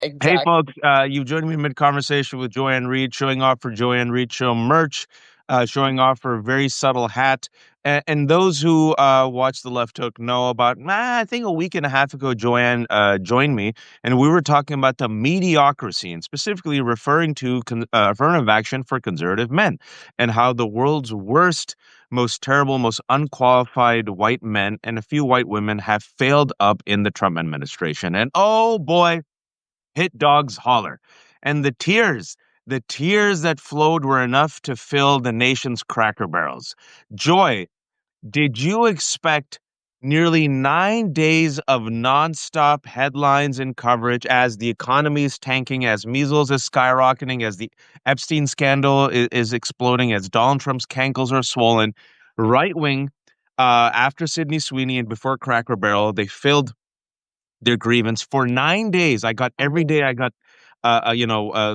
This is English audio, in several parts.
Hey, Exactly. folks, you've joined me mid-conversation with Ann Reid, showing off for Ann Reid Show merch, showing off her very subtle hat. And those who watch The Left Hook know about, I think a week and a half ago, Joanne joined me, and we were talking about the mediocracy, and specifically referring to affirmative action for conservative men, and how the world's worst, most terrible, most unqualified white men and a few white women have failed up in the Trump administration. And oh boy, hit dogs holler. And the tears that flowed were enough to fill the nation's cracker barrels. Joy, did you expect nearly 9 days of nonstop headlines and coverage as the economy is tanking, as measles is skyrocketing, as the Epstein scandal is exploding, as Donald Trump's cankles are swollen? Right wing, after Sydney Sweeney and before Cracker Barrel, they filled their grievance for 9 days. I got every day. I got,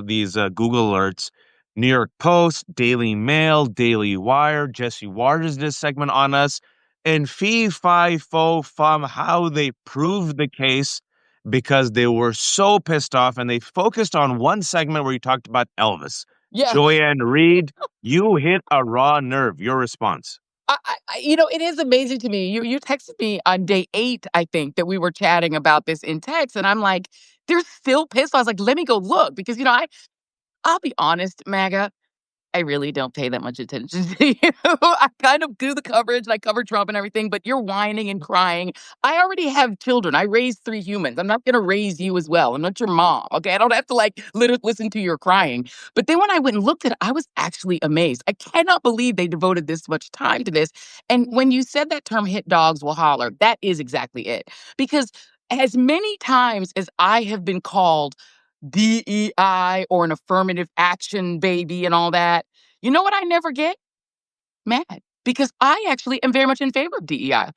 these Google alerts. New York Post, Daily Mail, Daily Wire. Jesse Waters did a segment on us, and fee fi fo fum how they proved the case because they were so pissed off, and they focused on one segment where you talked about Elvis. Yeah. Joanne Reid, you hit a raw nerve. Your response? It is amazing to me. You texted me on day 8, I think, that we were chatting about this in text, and I'm like, they're still pissed. I was like, let me go look because I'll be honest, MAGA. I really don't pay that much attention to you. I kind of do the coverage and I cover Trump and everything, but you're whining and crying. I already have children. I raised 3 humans. I'm not going to raise you as well. I'm not your mom. Okay. I don't have to listen to your crying. But then when I went and looked at it, I was actually amazed. I cannot believe they devoted this much time to this. And when you said that term, hit dogs will holler, that is exactly it. Because as many times as I have been called DEI or an affirmative action baby and all that, you know what I never get? Mad. Because I actually am very much in favor of DEI.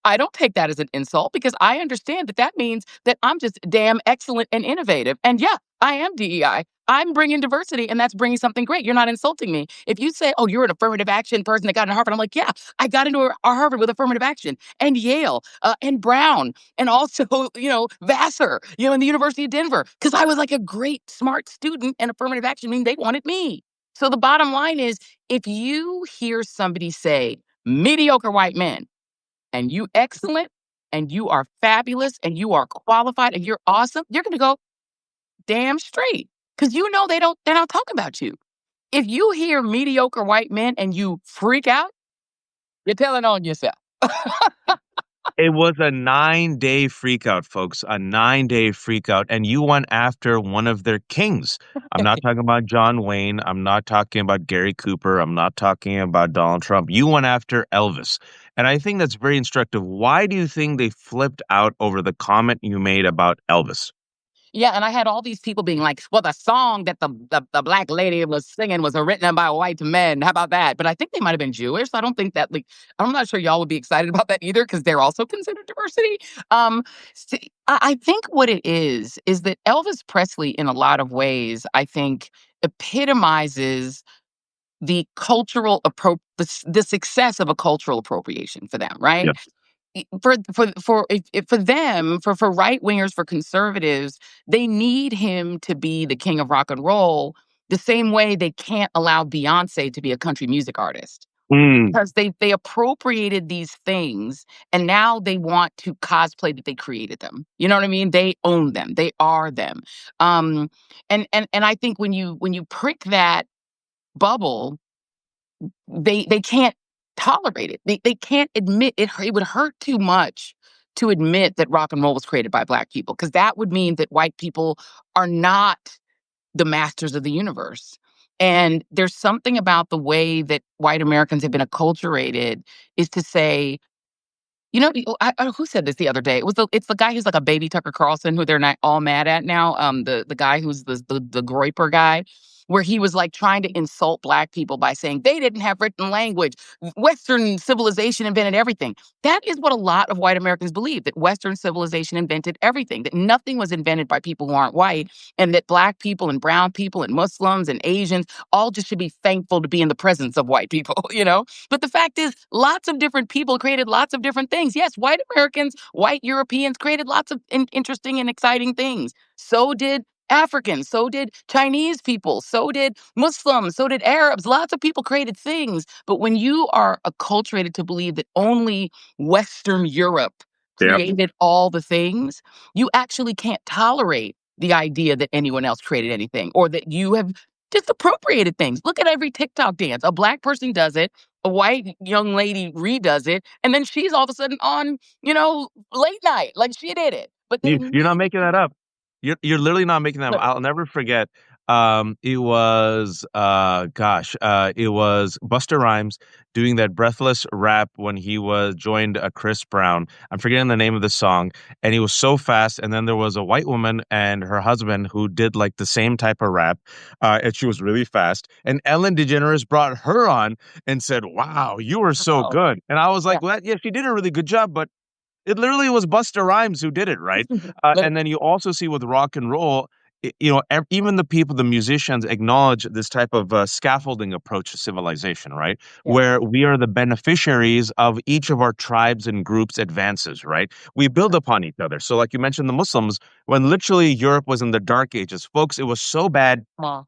I don't take that as an insult because I understand that that means that I'm just damn excellent and innovative. And yeah, I am DEI. I'm bringing diversity, and that's bringing something great. You're not insulting me. If you say, oh, you're an affirmative action person that got into Harvard, I'm like, yeah, I got into Harvard with affirmative action and Yale and Brown and also, Vassar, in the University of Denver, because I was like a great, smart student, and affirmative action mean they wanted me. So the bottom line is, if you hear somebody say mediocre white men, and you excellent, and you are fabulous, and you are qualified, and you're awesome, you're gonna go damn straight. Because they're not talking about you. If you hear mediocre white men and you freak out, you're telling on yourself. It was a 9-day freakout, folks, a 9-day freakout. And you went after one of their kings. I'm not talking about John Wayne. I'm not talking about Gary Cooper. I'm not talking about Donald Trump. You went after Elvis. And I think that's very instructive. Why do you think they flipped out over the comment you made about Elvis? Yeah, and I had all these people being like, well, the song that the black lady was singing was written by white men. How about that? But I think they might have been Jewish. So I don't think that, I'm not sure y'all would be excited about that either because they're also considered diversity. I think what it is that Elvis Presley, in a lot of ways, I think epitomizes the success of a cultural appropriation for them, right? Yeah. For them, for right wingers, for conservatives, they need him to be the king of rock and roll the same way they can't allow Beyonce to be a country music artist Mm. because they appropriated these things and now they want to cosplay that they created them. You know what I mean? They own them. They are them. Um, and I think when you prick that bubble, they can't tolerate it. They can't admit it. It would hurt too much to admit that rock and roll was created by Black people, because that would mean that white people are not the masters of the universe. And there's something about the way that white Americans have been acculturated is to say, who said this the other day? It's the guy who's like a baby Tucker Carlson, who they're not all mad at now. The guy who's the Groiper guy. where he was like trying to insult Black people by saying they didn't have written language. Western civilization invented everything. That is what a lot of white Americans believe, that Western civilization invented everything, that nothing was invented by people who aren't white, and that Black people and brown people and Muslims and Asians all just should be thankful to be in the presence of white people, you know? But the fact is, lots of different people created lots of different things. Yes, white Americans, white Europeans created lots of interesting and exciting things. So did Africans, so did Chinese people, so did Muslims, so did Arabs. Lots of people created things. But when you are acculturated to believe that only Western Europe Yep. created all the things, you actually can't tolerate the idea that anyone else created anything or that you have just appropriated things. Look at every TikTok dance. A Black person does it, a white young lady redoes it, and then she's all of a sudden on, late night, like she did it. But they You're not making that up. You're literally not making that up. look, I'll never forget. It was it was Busta Rhymes doing that breathless rap when he was joined Chris Brown. I'm forgetting the name of the song, and he was so fast. And then there was a white woman and her husband who did like the same type of rap, and she was really fast. And Ellen DeGeneres brought her on and said, "Wow, you were so wow. good." And I was Yeah. like, "Well, yeah, she did a really good job, but." It literally was Busta Rhymes who did it, right? Lit- And then you also see with rock and roll, even the people, the musicians acknowledge this type of scaffolding approach to civilization, right? yeah. Where we are the beneficiaries of each of our tribes and groups' advances, right? We build upon each other. So, like you mentioned, the Muslims, when literally Europe was in the Dark Ages, folks, it was so bad Come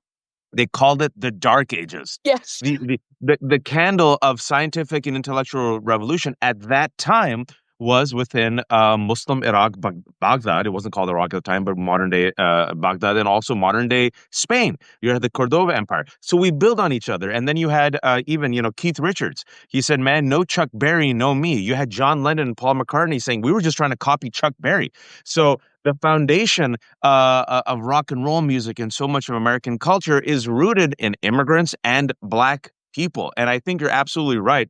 they called it the Dark Ages. Yes. The candle of scientific and intellectual revolution at that time was within Muslim Iraq, Baghdad. It wasn't called Iraq at the time, but modern day Baghdad, and also modern day Spain. You had the Cordova Empire. So we build on each other. And then you had even, Keith Richards. He said, man, no Chuck Berry, no me. You had John Lennon and Paul McCartney saying, we were just trying to copy Chuck Berry. So the foundation of rock and roll music and so much of American culture is rooted in immigrants and Black people. And I think you're absolutely right,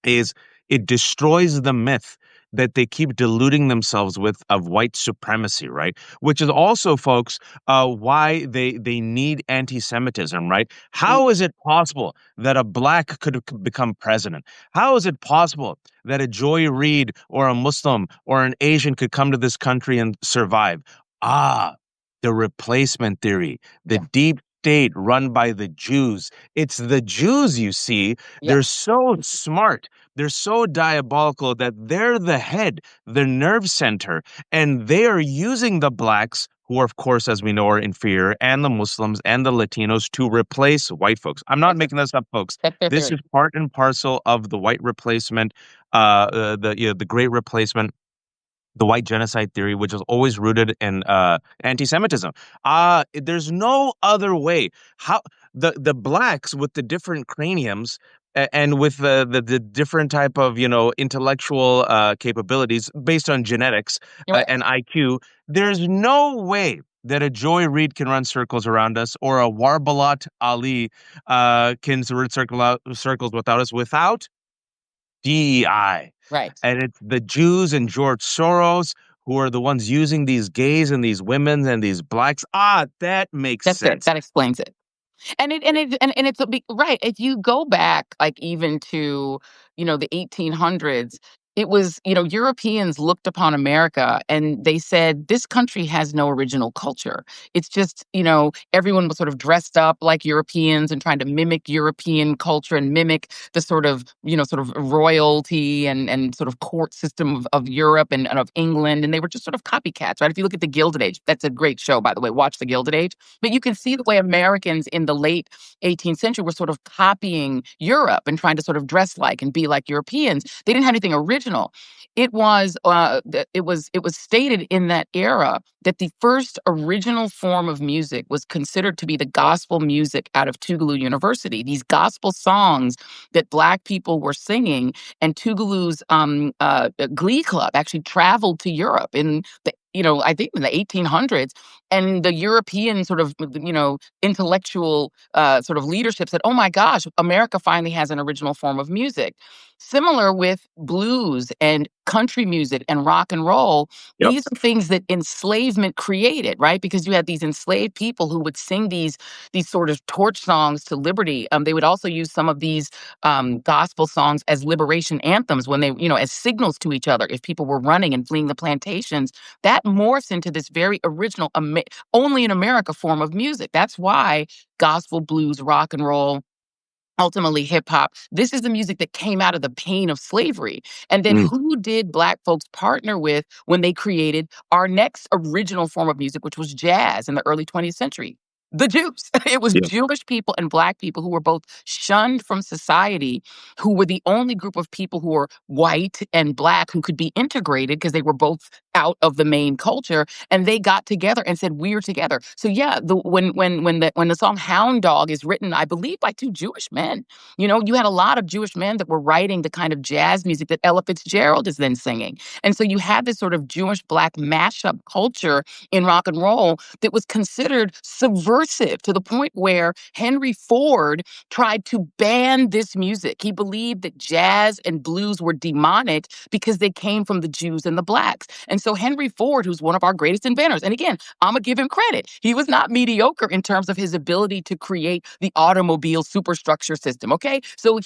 is it destroys the myth that they keep deluding themselves with of white supremacy, right? Which is also, folks, why they need anti-Semitism, right? Mm, How is it possible that a Black could become president? How is it possible that a Joy Reid or a Muslim or an Asian could come to this country and survive? The replacement theory, the yeah. deep state run by the Jews. It's the Jews, you see. Yeah. They're so smart. They're so diabolical that they're the head, the nerve center, and they are using the Blacks, who are, of course, as we know, are inferior, and the Muslims and the Latinos to replace white folks. I'm not That's making this up, folks. that's their This theory. is part and parcel of the white replacement, the great replacement, the white genocide theory, which is always rooted in anti-Semitism. There's no other way. How the Blacks with the different craniums and with the different type of intellectual capabilities based on genetics You're right. and IQ, there's no way that a Joy Reid can run circles around us or a Warbalat Ali can run circles without us without DEI. Right. And it's the Jews and George Soros who are the ones using these gays and these women and these Blacks. That makes That's it. sense. That explains it. And it's right. If you go back, like even to the 1800s, it was Europeans looked upon America and they said this country has no original culture. It's just everyone was sort of dressed up like Europeans and trying to mimic European culture and mimic the sort of royalty and sort of court system of Europe and of England, and they were just sort of copycats, right? If you look at the Gilded Age, that's a great show, by the way. Watch the Gilded Age. But you can see the way Americans in the late 18th century were sort of copying Europe and trying to sort of dress like and be like Europeans. They didn't have anything original. It was stated in that era that the first original form of music was considered to be the gospel music out of Tougaloo University. These gospel songs that Black people were singing, and Tougaloo's Glee Club actually traveled to Europe in I think in the 1800s, and the European sort of, intellectual sort of leadership said, oh my gosh, America finally has an original form of music. Similar with blues and country music and rock and roll. Yep. These are things that enslavement created, right? Because you had these enslaved people who would sing these sort of torch songs to liberty. They would also use some of these gospel songs as liberation anthems when they, as signals to each other. If people were running and fleeing the plantations, that morphs into this very original, only in America form of music. That's why gospel, blues, rock and roll, ultimately hip hop. This is the music that came out of the pain of slavery. And then who did Black folks partner with when they created our next original form of music, which was jazz in the early 20th century? The Jews. It was Yeah. Jewish people and Black people who were both shunned from society, who were the only group of people who were white and Black who could be integrated because they were both out of the main culture, and they got together and said, "We're together." So yeah, when the song "Hound Dog" is written, I believe by two Jewish men. You had a lot of Jewish men that were writing the kind of jazz music that Ella Fitzgerald is then singing, and so you had this sort of Jewish Black mashup culture in rock and roll that was considered subversive to the point where Henry Ford tried to ban this music. He believed that jazz and blues were demonic because they came from the Jews and the Blacks. And so Henry Ford, who's one of our greatest inventors, and again, I'm going to give him credit. He was not mediocre in terms of his ability to create the automobile superstructure system, okay? So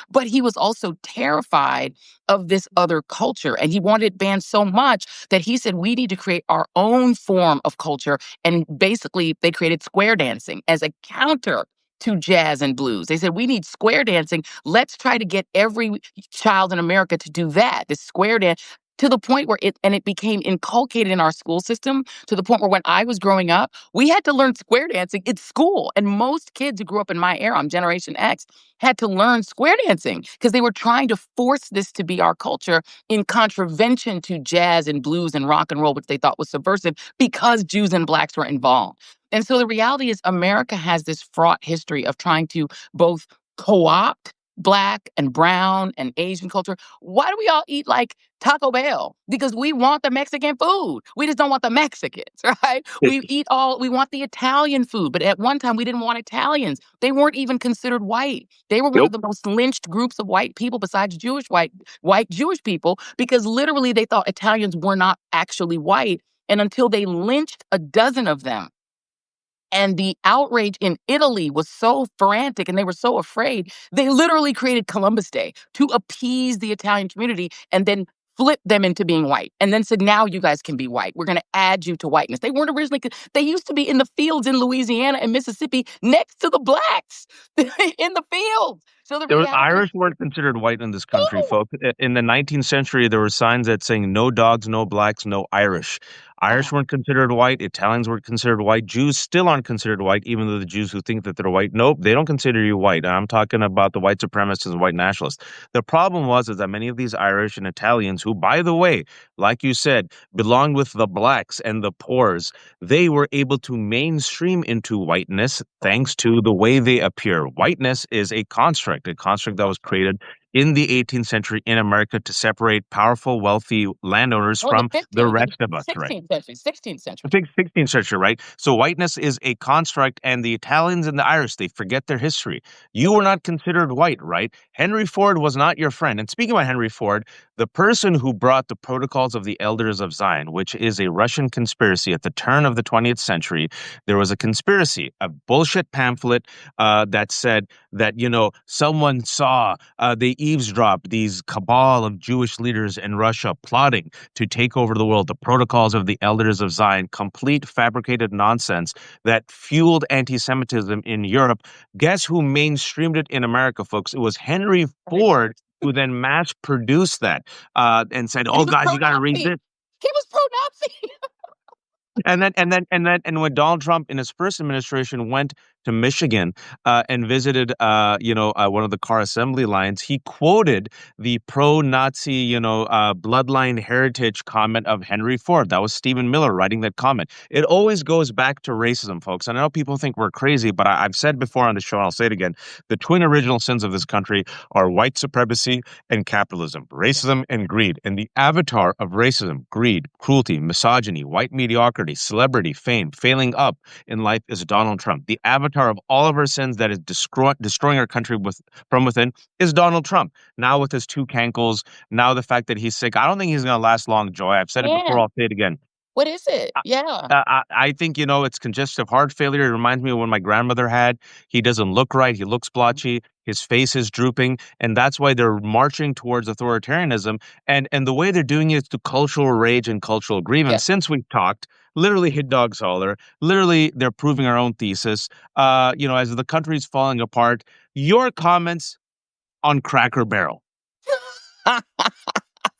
but he was also terrified of this other culture. And he wanted it banned so much that he said, we need to create our own form of culture. And basically, they created square dancing as a counter to jazz and blues. They said, we need square dancing. Let's try to get every child in America to do that, this square dance, to the point where it became inculcated in our school system, to the point where when I was growing up, we had to learn square dancing at school. And most kids who grew up in my era, I'm Generation X, had to learn square dancing because they were trying to force this to be our culture in contravention to jazz and blues and rock and roll, which they thought was subversive because Jews and Blacks were involved. And so the reality is America has this fraught history of trying to both co-opt Black and brown and Asian culture. Why do we all eat like Taco Bell? Because we want the Mexican food. We just don't want the Mexicans, right? We want the Italian food. But at one time, we didn't want Italians. They weren't even considered white. They were one of the most lynched groups of white people besides white Jewish people, because literally they thought Italians were not actually white. And until they lynched a dozen of them, and the outrage in Italy was so frantic and they were so afraid, they literally created Columbus Day to appease the Italian community and then flip them into being white. And then said, now you guys can be white. We're going to add you to whiteness. They weren't originally, they used to be in the fields in Louisiana and Mississippi next to the Blacks in the fields. So the reality, Irish weren't considered white in this country, folks. In the 19th century, there were signs that saying no dogs, no Blacks, no Irish. Irish weren't considered white. Italians weren't considered white. Jews still aren't considered white, even though the Jews who think that they're white, nope, they don't consider you white. I'm talking about the white supremacists and white nationalists. The problem is that many of these Irish and Italians, who, by the way, like you said, belonged with the Blacks and the poors, they were able to mainstream into whiteness thanks to the way they appear. Whiteness is a construct that was created in the 18th century in America to separate powerful, wealthy landowners from the rest of us, right? 16th century. 16th century, right? So whiteness is a construct, and the Italians and the Irish, they forget their history. You were not considered white, right? Henry Ford was not your friend. And speaking about Henry Ford, the person who brought the Protocols of the Elders of Zion, which is a Russian conspiracy at the turn of the 20th century, there was a conspiracy, a bullshit pamphlet that said that, someone saw, they eavesdropped these cabal of Jewish leaders in Russia plotting to take over the world. The Protocols of the Elders of Zion, complete fabricated nonsense that fueled anti-Semitism in Europe. Guess who mainstreamed it in America, folks? It was Henry Ford, who then mass produced that and said, "Oh, guys, you got to read this." He was pro-Nazi. And when Donald Trump in his first administration went to Michigan and visited, one of the car assembly lines, he quoted the pro-Nazi, bloodline heritage comment of Henry Ford. That was Stephen Miller writing that comment. It always goes back to racism, folks. And I know people think we're crazy, but I've said before on the show, and I'll say it again, the twin original sins of this country are white supremacy and capitalism, racism and greed. And the avatar of racism, greed, cruelty, misogyny, white mediocrity, celebrity, fame, failing up in life is Donald Trump. The avatar avatar of all of our sins that is destroying our country from within is Donald Trump. Now with his two cankles, now the fact that he's sick, I don't think he's going to last long, Joy. I've said it before, Man, I'll say it again. what is it? Yeah. I think, it's congestive heart failure. It reminds me of when my grandmother had. He doesn't look right. He looks blotchy. His face is drooping. And that's why they're marching towards authoritarianism. And the way they're doing it is to cultural rage and cultural grievance. Yes. Since we've talked, literally hit dogs holler. Literally, they're proving our own thesis. As the country's falling apart, your comments on Cracker Barrel.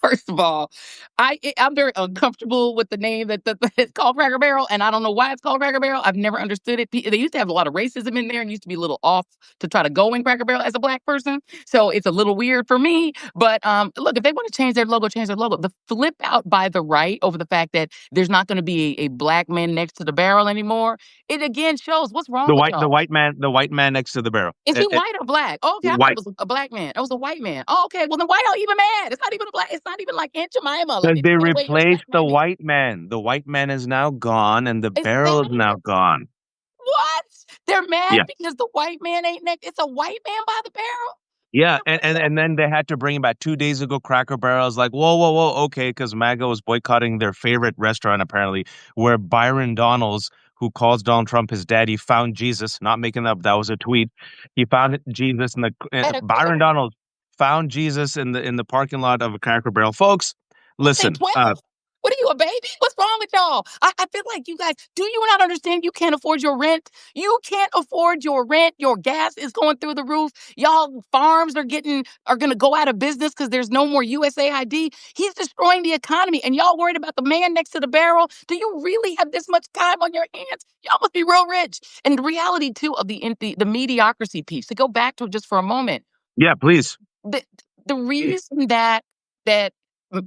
First of all, I'm very uncomfortable with the name that it's called Cracker Barrel, and I don't know why it's called Cracker Barrel. I've never understood it. They used to have a lot of racism in there, and used to be a little off to try to go in Cracker Barrel as a Black person. So it's a little weird for me. But look, if they want to change their logo, change their logo. The flip out by the right over the fact that there's not going to be a Black man next to the barrel anymore, it again shows what's wrong with y'all. The white man next to the barrel. Is he white or Black? Oh, okay, I thought White. it was a Black man. It was a white man. Oh, okay. Well, then why y'all even mad? It's not even a Black. It's not even like Aunt Jemima. Like, Because they wait, it's a Black replaced the man. white man. The white man is now gone, and the Is barrel that is now it? gone. What? They're mad Yeah, because the white man ain't next. It's a white man by the barrel. yeah, What is and then they had to bring him back 2 days ago. Cracker Barrel's like, whoa, whoa, whoa, okay, because MAGA was boycotting their favorite restaurant apparently, where Byron Donalds, who calls Donald Trump his daddy, found Jesus. Not making up. That was a tweet. He found Jesus in the at a Byron Donalds found Jesus in the parking lot of a Cracker Barrel. Folks, What they listen. 12? What are you, a baby? What's wrong with y'all? I feel like you guys, do you not understand you can't afford your rent? You can't afford your rent. Your gas is going through the roof. Y'all farms are gonna go out of business because there's no more USAID. He's destroying the economy, and y'all worried about the man next to the barrel. Do you really have this much time on your hands? Y'all must be real rich. And the reality too of the mediocracy piece. To go back to it just for a moment, Yeah, please. the the reason that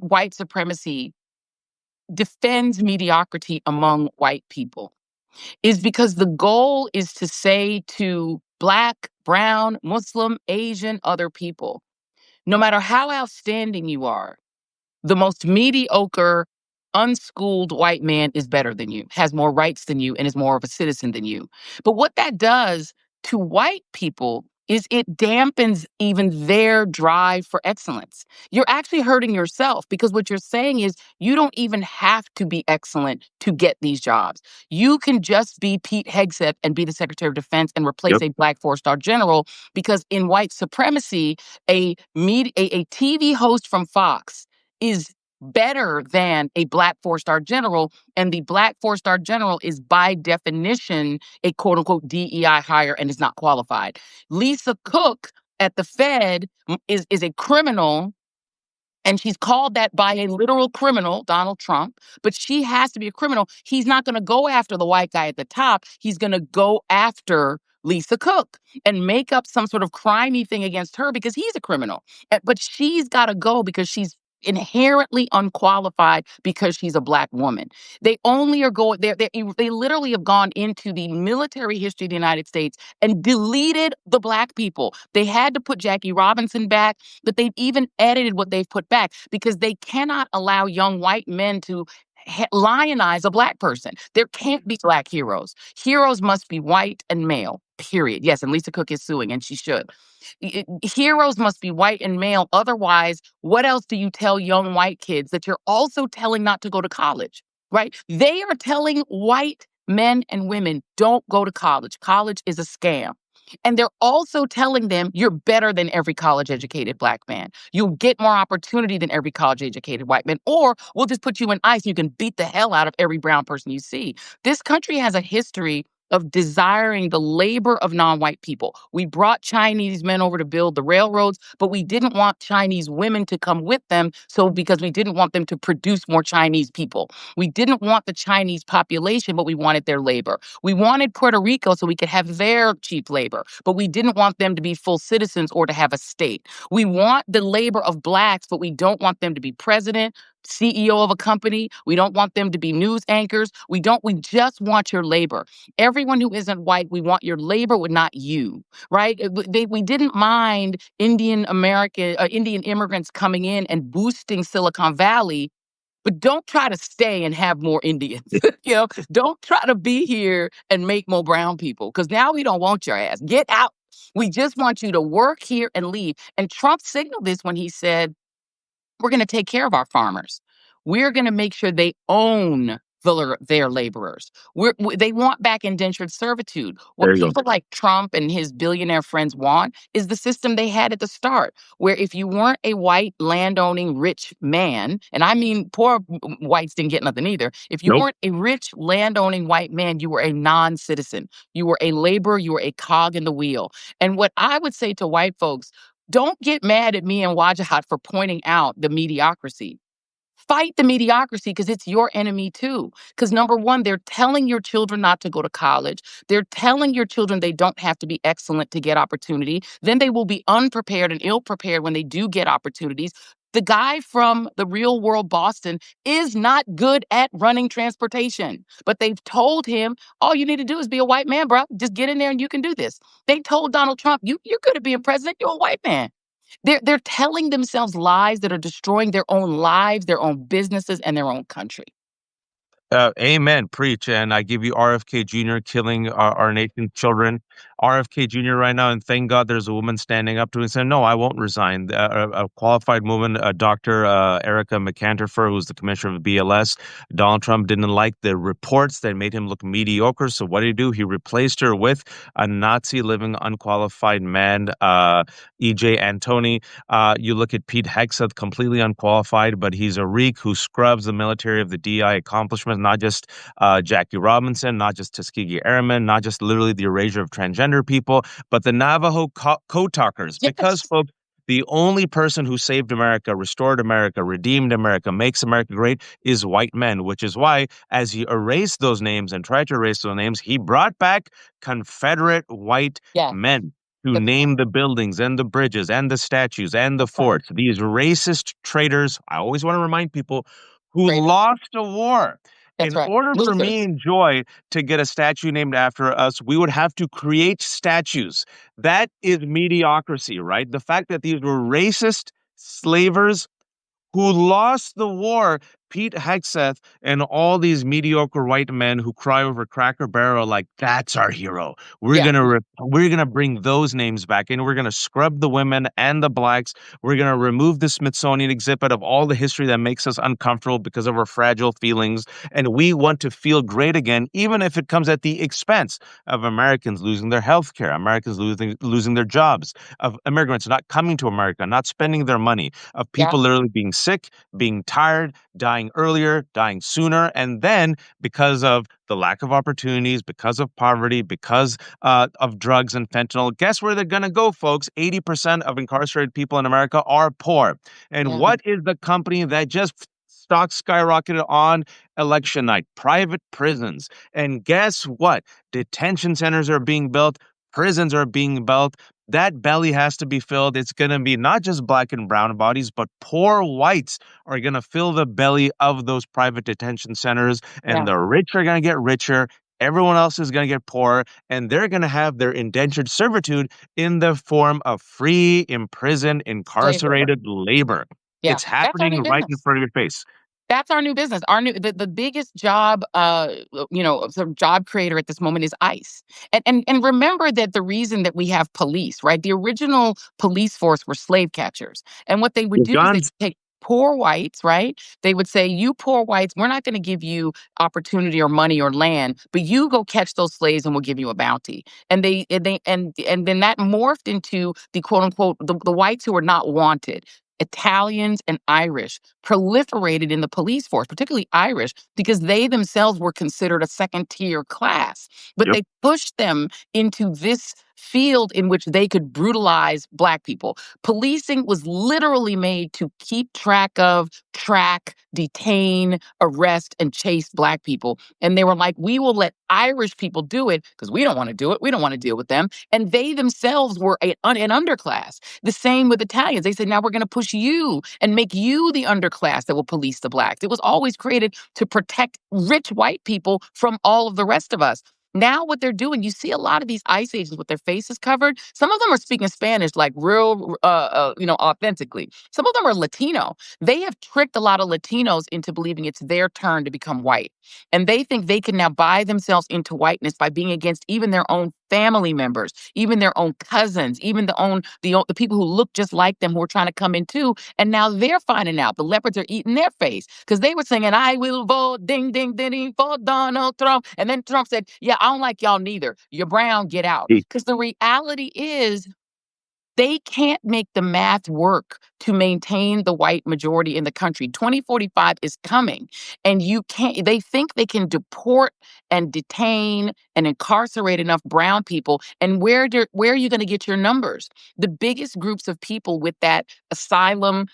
white supremacy defends mediocrity among white people is because the goal is to say to Black, brown, Muslim, Asian, other people, no matter how outstanding you are, the most mediocre, unschooled white man is better than you, has more rights than you, and is more of a citizen than you. But what that does to white people is it dampens even their drive for excellence. You're actually hurting yourself because what you're saying is you don't even have to be excellent to get these jobs. You can just be Pete Hegseth and be the Secretary of Defense and replace Yep. a Black four-star general because in white supremacy, a TV host from Fox is better than a Black four-star general, and the Black four-star general is by definition a quote-unquote DEI hire and is not qualified. Lisa Cook at the Fed is a criminal, and she's called that by a literal criminal, Donald Trump, but she has to be a criminal. He's not going to go after the white guy at the top. He's going to go after Lisa Cook and make up some sort of crimey thing against her because he's a criminal. But she's got to go because she's inherently unqualified because she's a Black woman. They only are going there. They literally have gone into the military history of the United States and deleted the Black people. They had to put Jackie Robinson back, but they've even edited what they've put back because they cannot allow young white men to lionize a Black person. There can't be Black heroes. Heroes must be white and male, period. Yes, and Lisa Cook is suing, and she should. Heroes must be white and male. Otherwise, what else do you tell young white kids that you're also telling not to go to college, right? They are telling white men and women, don't go to college. College is a scam. And they're also telling them you're better than every college educated Black man. You'll get more opportunity than every college educated white man, or we'll just put you in ICE and you can beat the hell out of every brown person you see. This country has a history of desiring the labor of non-white people. We brought Chinese men over to build the railroads, but we didn't want Chinese women to come with them, so because we didn't want them to produce more Chinese people. We didn't want the Chinese population, but we wanted their labor. We wanted Puerto Rico so we could have their cheap labor, but we didn't want them to be full citizens or to have a state. We want the labor of Blacks, but we don't want them to be president, CEO of a company. We don't want them to be news anchors. We just want your labor. Everyone who isn't white, we want your labor, but not you, right? We didn't mind Indian immigrants coming in and boosting Silicon Valley but don't try to stay and have more Indians. Don't try to be here and make more brown people, because now we don't want your ass. Get out. We just want you to work here and leave. And Trump signaled this when he said, we're going to take care of our farmers. We're going to make sure they own their laborers. They want back indentured servitude. There What you go. people like Trump and his billionaire friends want is the system they had at the start, where if you weren't a white landowning rich man, and I mean poor whites didn't get nothing either. If you Nope. weren't a rich landowning white man, you were a non-citizen. You were a laborer. You were a cog in the wheel. And what I would say to white folks, don't get mad at me and Wajahat for pointing out the mediocrity. Fight the mediocrity, because it's your enemy too. Because number one, they're telling your children not to go to college. They're telling your children they don't have to be excellent to get opportunity. Then they will be unprepared and ill-prepared when they do get opportunities. The guy from the Real World Boston is not good at running transportation, but they've told him, all you need to do is be a white man, bro. Just get in there and you can do this. They told Donald Trump, you're good at being president. You're a white man. They're telling themselves lies that are destroying their own lives, their own businesses, and their own country. Amen. Preach. And I give you RFK Jr. killing our nation's children. RFK Jr. right now, and thank God there's a woman standing up to him and saying, no, I won't resign. A qualified woman, Dr. Erica McAnterfer, who's the commissioner of BLS. Donald Trump didn't like the reports that made him look mediocre. So what did he do? He replaced her with a Nazi living unqualified man, EJ Antoni. You look at Pete Hegseth, completely unqualified, but he's a reek who scrubs the military of the DI accomplishments, not just Jackie Robinson, not just Tuskegee Airmen, not just literally the erasure of transgender people, but the Navajo code talkers. Yes. Because, folks, the only person who saved America, restored America, redeemed America, makes America great is white men, which is why, as he erased those names and tried to erase those names, he brought back Confederate white men to name the buildings and the bridges and the statues and the forts. These racist traitors, I always want to remind people, who lost a war. In order for me and Joy to get a statue named after us, we would have to create statues. That is mediocrity, right? The fact that these were racist slavers who lost the war, Pete Hegseth and all these mediocre white men who cry over Cracker Barrel like, that's our hero. We're gonna bring those names back in. We're gonna scrub the women and the blacks. We're gonna remove the Smithsonian exhibit of all the history that makes us uncomfortable because of our fragile feelings. And we want to feel great again, even if it comes at the expense of Americans losing their health care, Americans losing their jobs, of immigrants not coming to America, not spending their money, of people literally being sick, being tired, dying earlier, dying sooner. And then because of the lack of opportunities, because of poverty, because of drugs and fentanyl, guess where they're going to go, folks? 80% of incarcerated people in America are poor. And what is the company that just stocks skyrocketed on election night? Private prisons. And guess what? Detention centers are being built. Prisons are being built. That belly has to be filled. It's going to be not just black and brown bodies, but poor whites are going to fill the belly of those private detention centers. And the rich are going to get richer. Everyone else is going to get poorer. And they're going to have their indentured servitude in the form of free, imprisoned, incarcerated labor. It's happening right in front of your face. That's our new business. The biggest job, sort of job creator at this moment is ICE. And remember that the reason that we have police, right? The original police force were slave catchers. And what they would do is they take poor whites, right? They would say, you poor whites, we're not going to give you opportunity or money or land, but you go catch those slaves and we'll give you a bounty. And then that morphed into the quote unquote the whites who were not wanted. Italians and Irish proliferated in the police force, particularly Irish, because they themselves were considered a second-tier class. But they pushed them into this field in which they could brutalize Black people. Policing was literally made to keep track of, track, detain, arrest, and chase Black people. And they were like, we will let Irish people do it because we don't want to do it. We don't want to deal with them. And they themselves were an underclass. The same with Italians. They said, now we're going to push you and make you the underclass that will police the Blacks. It was always created to protect rich white people from all of the rest of us. Now what they're doing, you see a lot of these ICE agents with their faces covered. Some of them are speaking Spanish like real, authentically. Some of them are Latino. They have tricked a lot of Latinos into believing it's their turn to become white. And they think they can now buy themselves into whiteness by being against even their own family members, even their own cousins, even the people who look just like them who are trying to come in too. And now they're finding out the leopards are eating their face because they were singing, "I will vote, ding, ding, ding, ding, for Donald Trump." And then Trump said, "Yeah, I don't like y'all neither. You're brown, get out." Because the reality is they can't make the math work to maintain the white majority in the country. 2045 is coming, and you can't, they think they can deport and detain and incarcerate enough brown people. And where are you going to get your numbers? The biggest groups of people with that asylum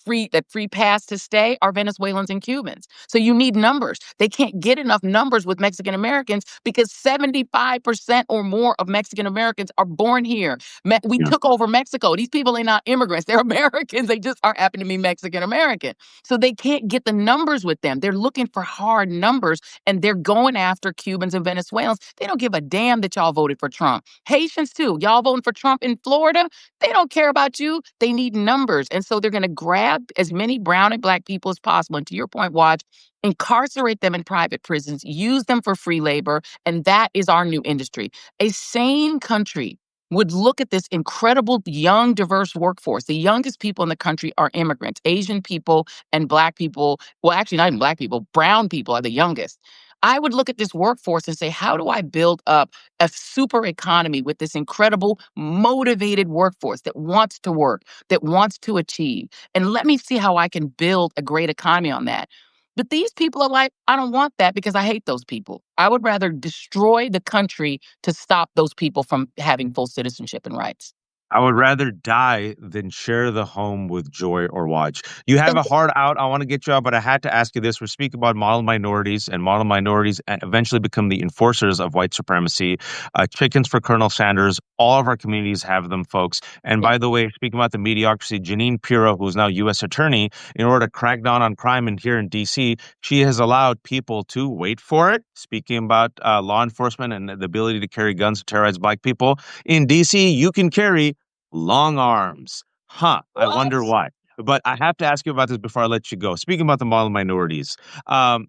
free pass to stay are Venezuelans and Cubans. So you need numbers. They can't get enough numbers with Mexican Americans because 75% or more of Mexican Americans are born here. We took over Mexico. These people are not immigrants. They're Americans. They just are happen to be Mexican American. So they can't get the numbers with them. They're looking for hard numbers, and they're going after Cubans and Venezuelans. They don't give a damn that y'all voted for Trump. Haitians too. Y'all voting for Trump in Florida? They don't care about you. They need numbers. And so they're going to grab as many brown and black people as possible. And to your point, Watch, incarcerate them in private prisons, use them for free labor. And that is our new industry. A sane country would look at this incredible young, diverse workforce. The youngest people in the country are immigrants, Asian people and black people. Well, actually, not even black people, brown people are the youngest. I would look at this workforce and say, how do I build up a super economy with this incredible, motivated workforce that wants to work, that wants to achieve? And let me see how I can build a great economy on that. But these people are like, I don't want that because I hate those people. I would rather destroy the country to stop those people from having full citizenship and rights. I would rather die than share the home with Joy or Watch. You have a hard out. I want to get you out, but I had to ask you this. We're speaking about model minorities, and model minorities eventually become the enforcers of white supremacy. Chickens for Colonel Sanders. All of our communities have them, folks. And by the way, speaking about the Mediocracy, Janine Pirro, who's now U.S. Attorney, in order to crack down on crime in here in D.C., she has allowed people to wait for it. Speaking about law enforcement and the ability to carry guns to terrorize black people. In DC, you can carry long arms. Huh. I What? wonder why. But I have to ask you about this before I let you go. Speaking about the model minorities, AIPAC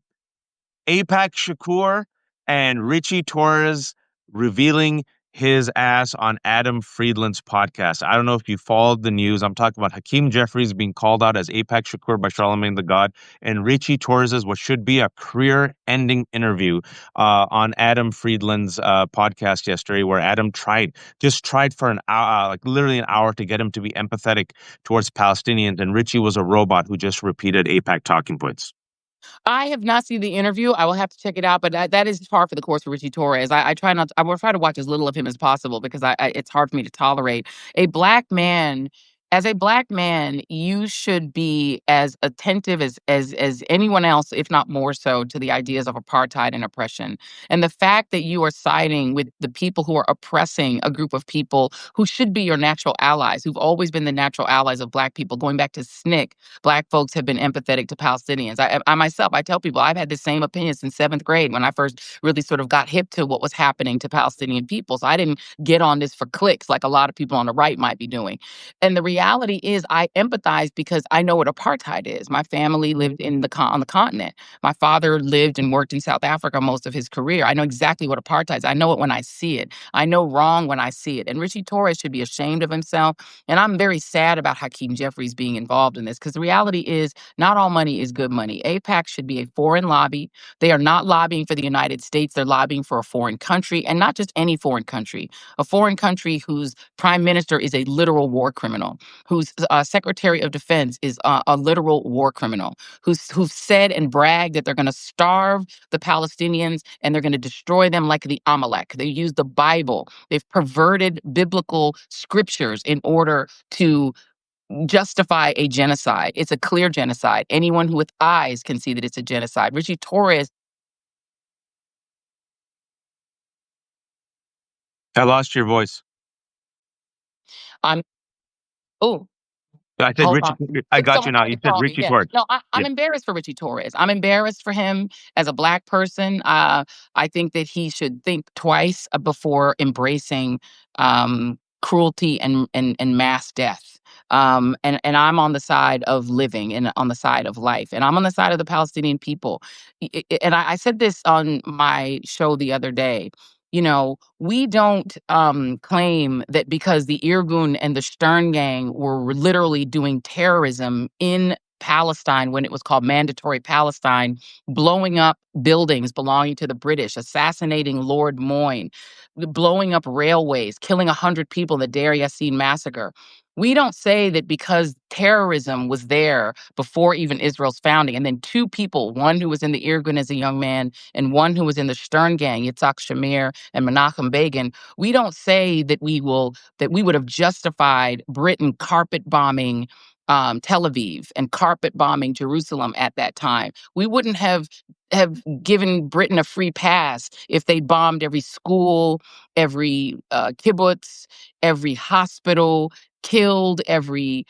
Shakur and Richie Torres revealing his ass on Adam Friedland's podcast. I don't know if you followed the news. I'm talking about Hakeem Jeffries being called out as AIPAC Shakur by Charlemagne the God, and Richie Torres's what should be a career-ending interview on Adam Friedland's podcast yesterday, where Adam just tried for an hour, like literally an hour, to get him to be empathetic towards Palestinians, and Richie was a robot who just repeated AIPAC talking points. I have not seen the interview. I will have to check it out, but that is par for the course for Richie Torres. I try not. I will try to watch as little of him as possible because it's hard for me to tolerate a black man. As a black man, you should be as attentive as anyone else, if not more so, to the ideas of apartheid and oppression. And the fact that you are siding with the people who are oppressing a group of people who should be your natural allies, who've always been the natural allies of black people, going back to SNCC, black folks have been empathetic to Palestinians. I myself, I tell people I've had the same opinion since seventh grade when I first really sort of got hip to what was happening to Palestinian people. So I didn't get on this for clicks like a lot of people on the right might be doing. And the reality is I empathize because I know what apartheid is. My family lived on the continent. My father lived and worked in South Africa most of his career. I know exactly what apartheid is. I know it when I see it. I know wrong when I see it. And Richie Torres should be ashamed of himself. And I'm very sad about Hakeem Jeffries being involved in this because the reality is not all money is good money. AIPAC should be a foreign lobby. They are not lobbying for the United States. They're lobbying for a foreign country, and not just any foreign country, a foreign country whose prime minister is a literal war criminal, whose secretary of defense is a literal war criminal, who've said and bragged that they're going to starve the Palestinians and they're going to destroy them like the Amalek. They use the Bible. They've perverted biblical scriptures in order to justify a genocide. It's a clear genocide. Anyone who with eyes can see that it's a genocide. Richie Torres. I lost your voice. I'm. Oh, I said Hold Richie. on. I got you Someone now. tried You to said call me. Richie Yeah. Torres. No, Yeah. I'm embarrassed for Richie Torres. I'm embarrassed for him as a Black person. I think that he should think twice before embracing cruelty and mass death. And I'm on the side of living and on the side of life. And I'm on the side of the Palestinian people. And I said this on my show the other day. We don't claim that because the Irgun and the Stern Gang were literally doing terrorism in Palestine when it was called Mandatory Palestine, blowing up buildings belonging to the British, assassinating Lord Moyne, blowing up railways, killing 100 people in the Deir Yassin massacre. We don't say that because terrorism was there before even Israel's founding, and then two people, one who was in the Irgun as a young man and one who was in the Stern Gang, Yitzhak Shamir and Menachem Begin, we don't say that we would have justified Britain carpet bombing Tel Aviv and carpet bombing Jerusalem at that time. We wouldn't have given Britain a free pass if they bombed every school, every kibbutz, every hospital, killed every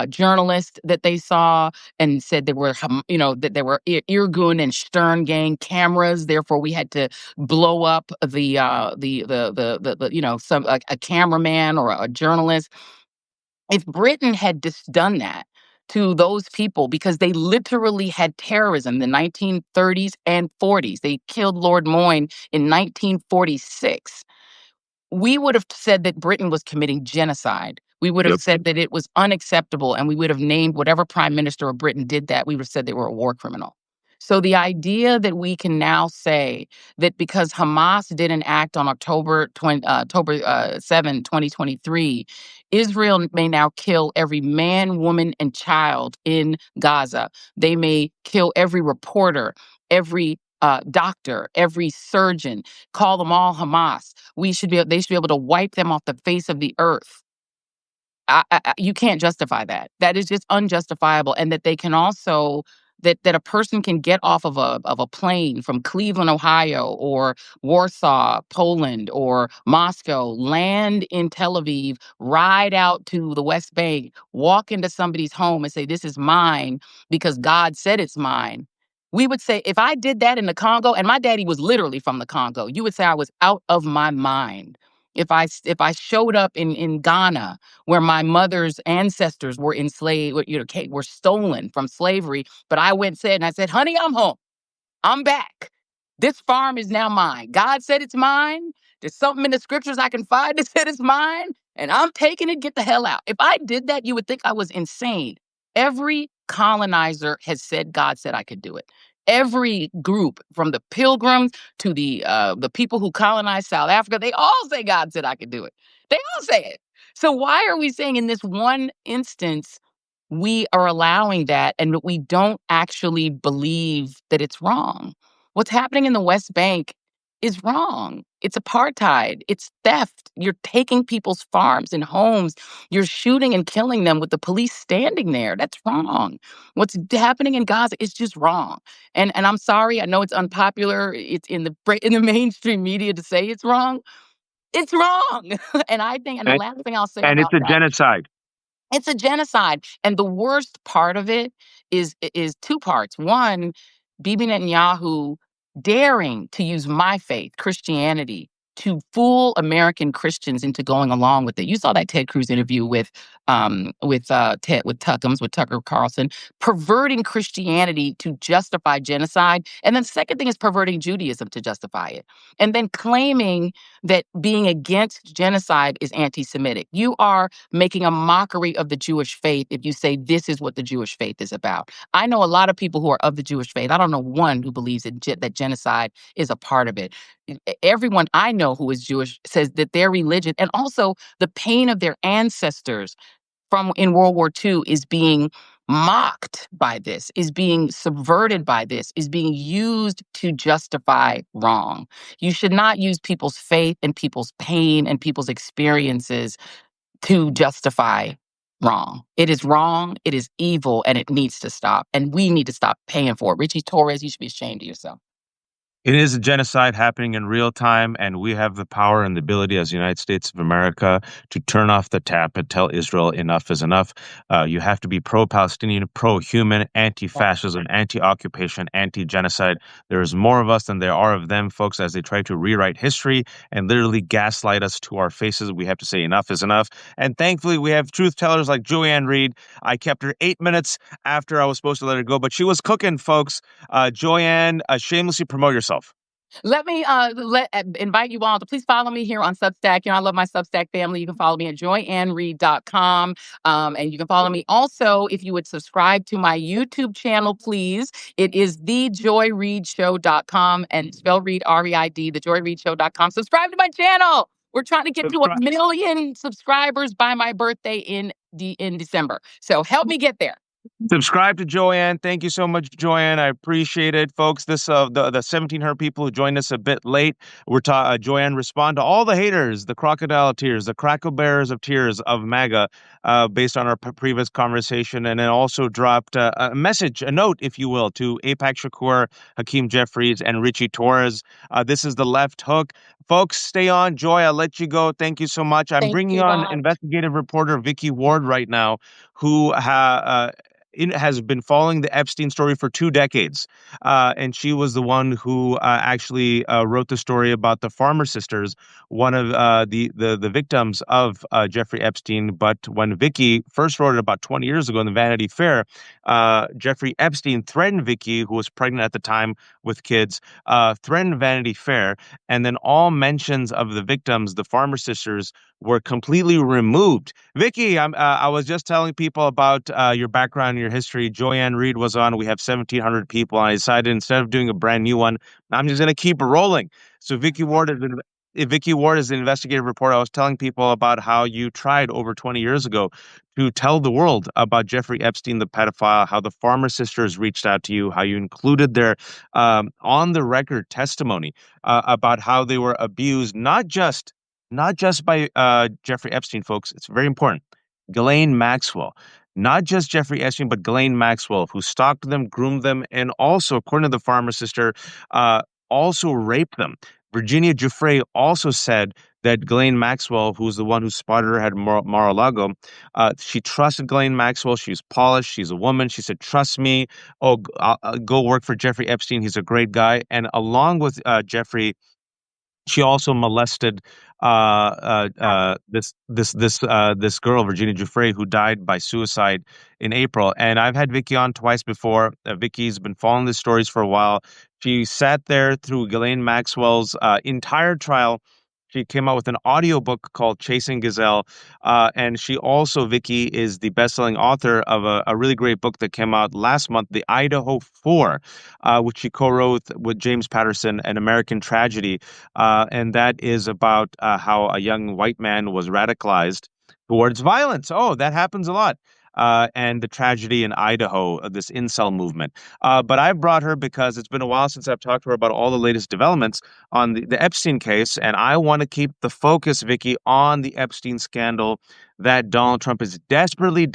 journalist that they saw, and said there were, that there were Irgun and Stern Gang cameras. Therefore, we had to blow up some a cameraman or a journalist. If Britain had just done that to those people, because they literally had terrorism in the 1930s and 40s, they killed Lord Moyne in 1946. We would have said that Britain was committing genocide. We would have Yep. said that it was unacceptable, and we would have named whatever prime minister of Britain did that, we would have said they were a war criminal. So the idea that we can now say that because Hamas didn't act on October 7, 2023, Israel may now kill every man, woman, and child in Gaza. They may kill every reporter, every doctor, every surgeon, call them all Hamas. They should be able to wipe them off the face of the earth. You can't justify that. That is just unjustifiable. And that they can also that a person can get off of a plane from Cleveland, Ohio, or Warsaw, Poland, or Moscow, land in Tel Aviv, ride out to the West Bank, walk into somebody's home and say, "This is mine because God said it's mine." We would say, if I did that in the Congo, and my daddy was literally from the Congo, you would say I was out of my mind. If I showed up in Ghana, where my mother's ancestors were enslaved, were stolen from slavery, but I went and said, "Honey, I'm home. I'm back. This farm is now mine. God said it's mine. There's something in the scriptures I can find that said it's mine, and I'm taking it. Get the hell out." If I did that, you would think I was insane. Every colonizer has said God said I could do it. Every group, from the Pilgrims to the people who colonized South Africa, they all say God said I could do it. They all say it. So why are we saying in this one instance we are allowing that, and we don't actually believe that it's wrong? What's happening in the West Bank is wrong. It's apartheid. It's theft. You're taking people's farms and homes. You're shooting and killing them with the police standing there. That's wrong. What's happening in Gaza is just wrong. And I'm sorry. I know it's unpopular. It's in the mainstream media to say it's wrong. It's wrong. And the And, last thing I'll say and it's about a that, genocide. it's a genocide. And the worst part of it is two parts. One, Bibi Netanyahu daring to use my faith, Christianity, to fool American Christians into going along with it. You saw that Ted Cruz interview with Tucker Carlson, perverting Christianity to justify genocide. And then second thing is perverting Judaism to justify it. And then claiming that being against genocide is anti-Semitic. You are making a mockery of the Jewish faith if you say this is what the Jewish faith is about. I know a lot of people who are of the Jewish faith. I don't know one who believes that genocide is a part of it. Everyone I know who is Jewish says that their religion, and also the pain of their ancestors from in World War II, is being mocked by this, is being subverted by this, is being used to justify wrong. You should not use people's faith and people's pain and people's experiences to justify wrong. It is wrong, it is evil, and it needs to stop. And we need to stop paying for it. Richie Torres, you should be ashamed of yourself. It is a genocide happening in real time, and we have the power and the ability as the United States of America to turn off the tap and tell Israel enough is enough. You have to be pro-Palestinian, pro-human, anti-fascism, anti-occupation, anti-genocide. There is more of us than there are of them, folks, as they try to rewrite history and literally gaslight us to our faces. We have to say enough is enough. And thankfully, we have truth tellers like Ann Reid. I kept her 8 minutes after I was supposed to let her go, but she was cooking, folks. Joanne, shamelessly promote yourself. Let me invite you all to please follow me here on Substack. I love my Substack family. You can follow me at joyannreid.com. And you can follow me also if you would subscribe to my YouTube channel, please. It is thejoyreidshow.com and spell Reid, R-E-I-D, thejoyreidshow.com. Subscribe to my channel. We're trying to get to 1 million subscribers by my birthday in December. So help me get there. Subscribe to Joanne. Thank you so much, Joanne. I appreciate it, folks. This the 1,700 people who joined us a bit late. We're Joanne respond to all the haters, the crocodile tears, the crackle bearers of tears of MAGA, based on our previous conversation, and then also dropped a message, a note, if you will, to AIPAC Shakur, Hakeem Jeffries, and Richie Torres. This is the left hook. Folks, stay on. Joy, I'll let you go. Thank you so much. I'm bringing on investigative reporter Vicky Ward right now, who has been following the Epstein story for 2 decades. And she was the one who actually wrote the story about the Farmer sisters, one of the victims of Jeffrey Epstein. But when Vicky first wrote it about 20 years ago in the Vanity Fair, Jeffrey Epstein threatened Vicky, who was pregnant at the time with kids, threatened Vanity Fair. And then all mentions of the victims, the Farmer sisters, were completely removed. Vicky, I was just telling people about your background and your history. Ann Reid was on. We have 1,700 people. And I decided instead of doing a brand new one, I'm just going to keep rolling. So Vicky Ward is the investigative reporter. I was telling people about how you tried over 20 years ago to tell the world about Jeffrey Epstein, the pedophile, how the Farmer sisters reached out to you, how you included their on-the-record testimony about how they were abused, not just by Jeffrey Epstein, folks. It's very important. Ghislaine Maxwell, not just Jeffrey Epstein, but Ghislaine Maxwell, who stalked them, groomed them, and also, according to the Farmer sister, also raped them. Virginia Giuffre also said that Ghislaine Maxwell, who was the one who spotted her at Mar-a-Lago, she trusted Ghislaine Maxwell. She was polished. She's a woman. She said, "Trust me. Oh, I'll go work for Jeffrey Epstein. He's a great guy." And along with Jeffrey, she also molested this girl, Virginia Giuffre, who died by suicide in April. And I've had Vicky on twice before. Vicky's been following the stories for a while. She sat there through Ghislaine Maxwell's entire trial. She came out with an audiobook called Chasing Gazelle. And she also, Vicky, is the best-selling author of a really great book that came out last month, The Idaho Four, which she co-wrote with James Patterson, An American Tragedy. And that is about how a young white man was radicalized towards violence. Oh, that happens a lot. And the tragedy in Idaho, this incel movement. But I brought her because it's been a while since I've talked to her about all the latest developments on the Epstein case. And I want to keep the focus, Vicky, on the Epstein scandal that Donald Trump is desperately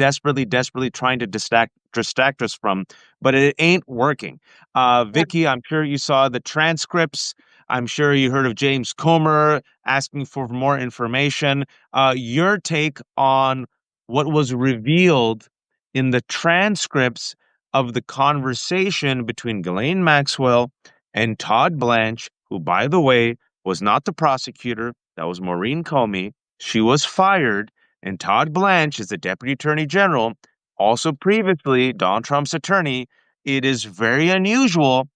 trying to distract us from. But it ain't working. Vicky, I'm sure you saw the transcripts. I'm sure you heard of James Comer asking for more information. Your take on what was revealed in the transcripts of the conversation between Ghislaine Maxwell and Todd Blanche, who, by the way, was not the prosecutor. That was Maureen Comey. She was fired. And Todd Blanche is the Deputy Attorney General, also previously Donald Trump's attorney. It is very unusual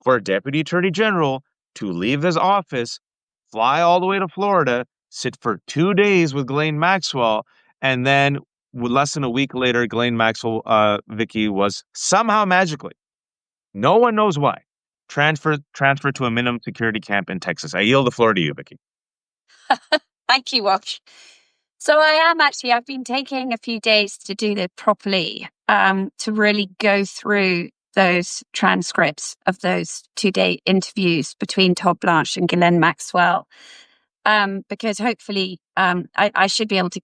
for a Deputy Attorney General to leave his office, fly all the way to Florida, sit for 2 days with Ghislaine Maxwell, and then less than a week later, Ghislaine Maxwell, Vicky, was somehow magically, no one knows why, transferred to a minimum security camp in Texas. I yield the floor to you, Vicky. Thank you, Wash. So I've been taking a few days to do this properly, to really go through those transcripts of those 2-day interviews between Todd Blanche and Ghislaine Maxwell, because hopefully I should be able to,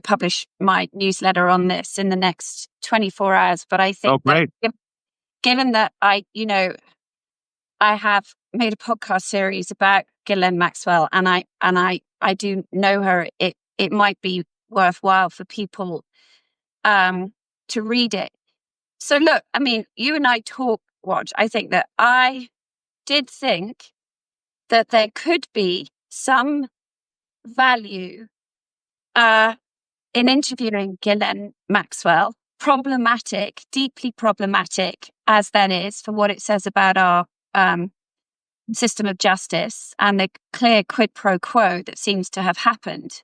publish my newsletter on this in the next 24 hours. But I think great. Given that I have made a podcast series about Ghislaine Maxwell, and I do know her. It might be worthwhile for people to read it. So look, I mean, you and I talk, Watch. I think that I did think that there could be some value in interviewing Ghislaine Maxwell, problematic, deeply problematic as that is for what it says about our system of justice and the clear quid pro quo that seems to have happened,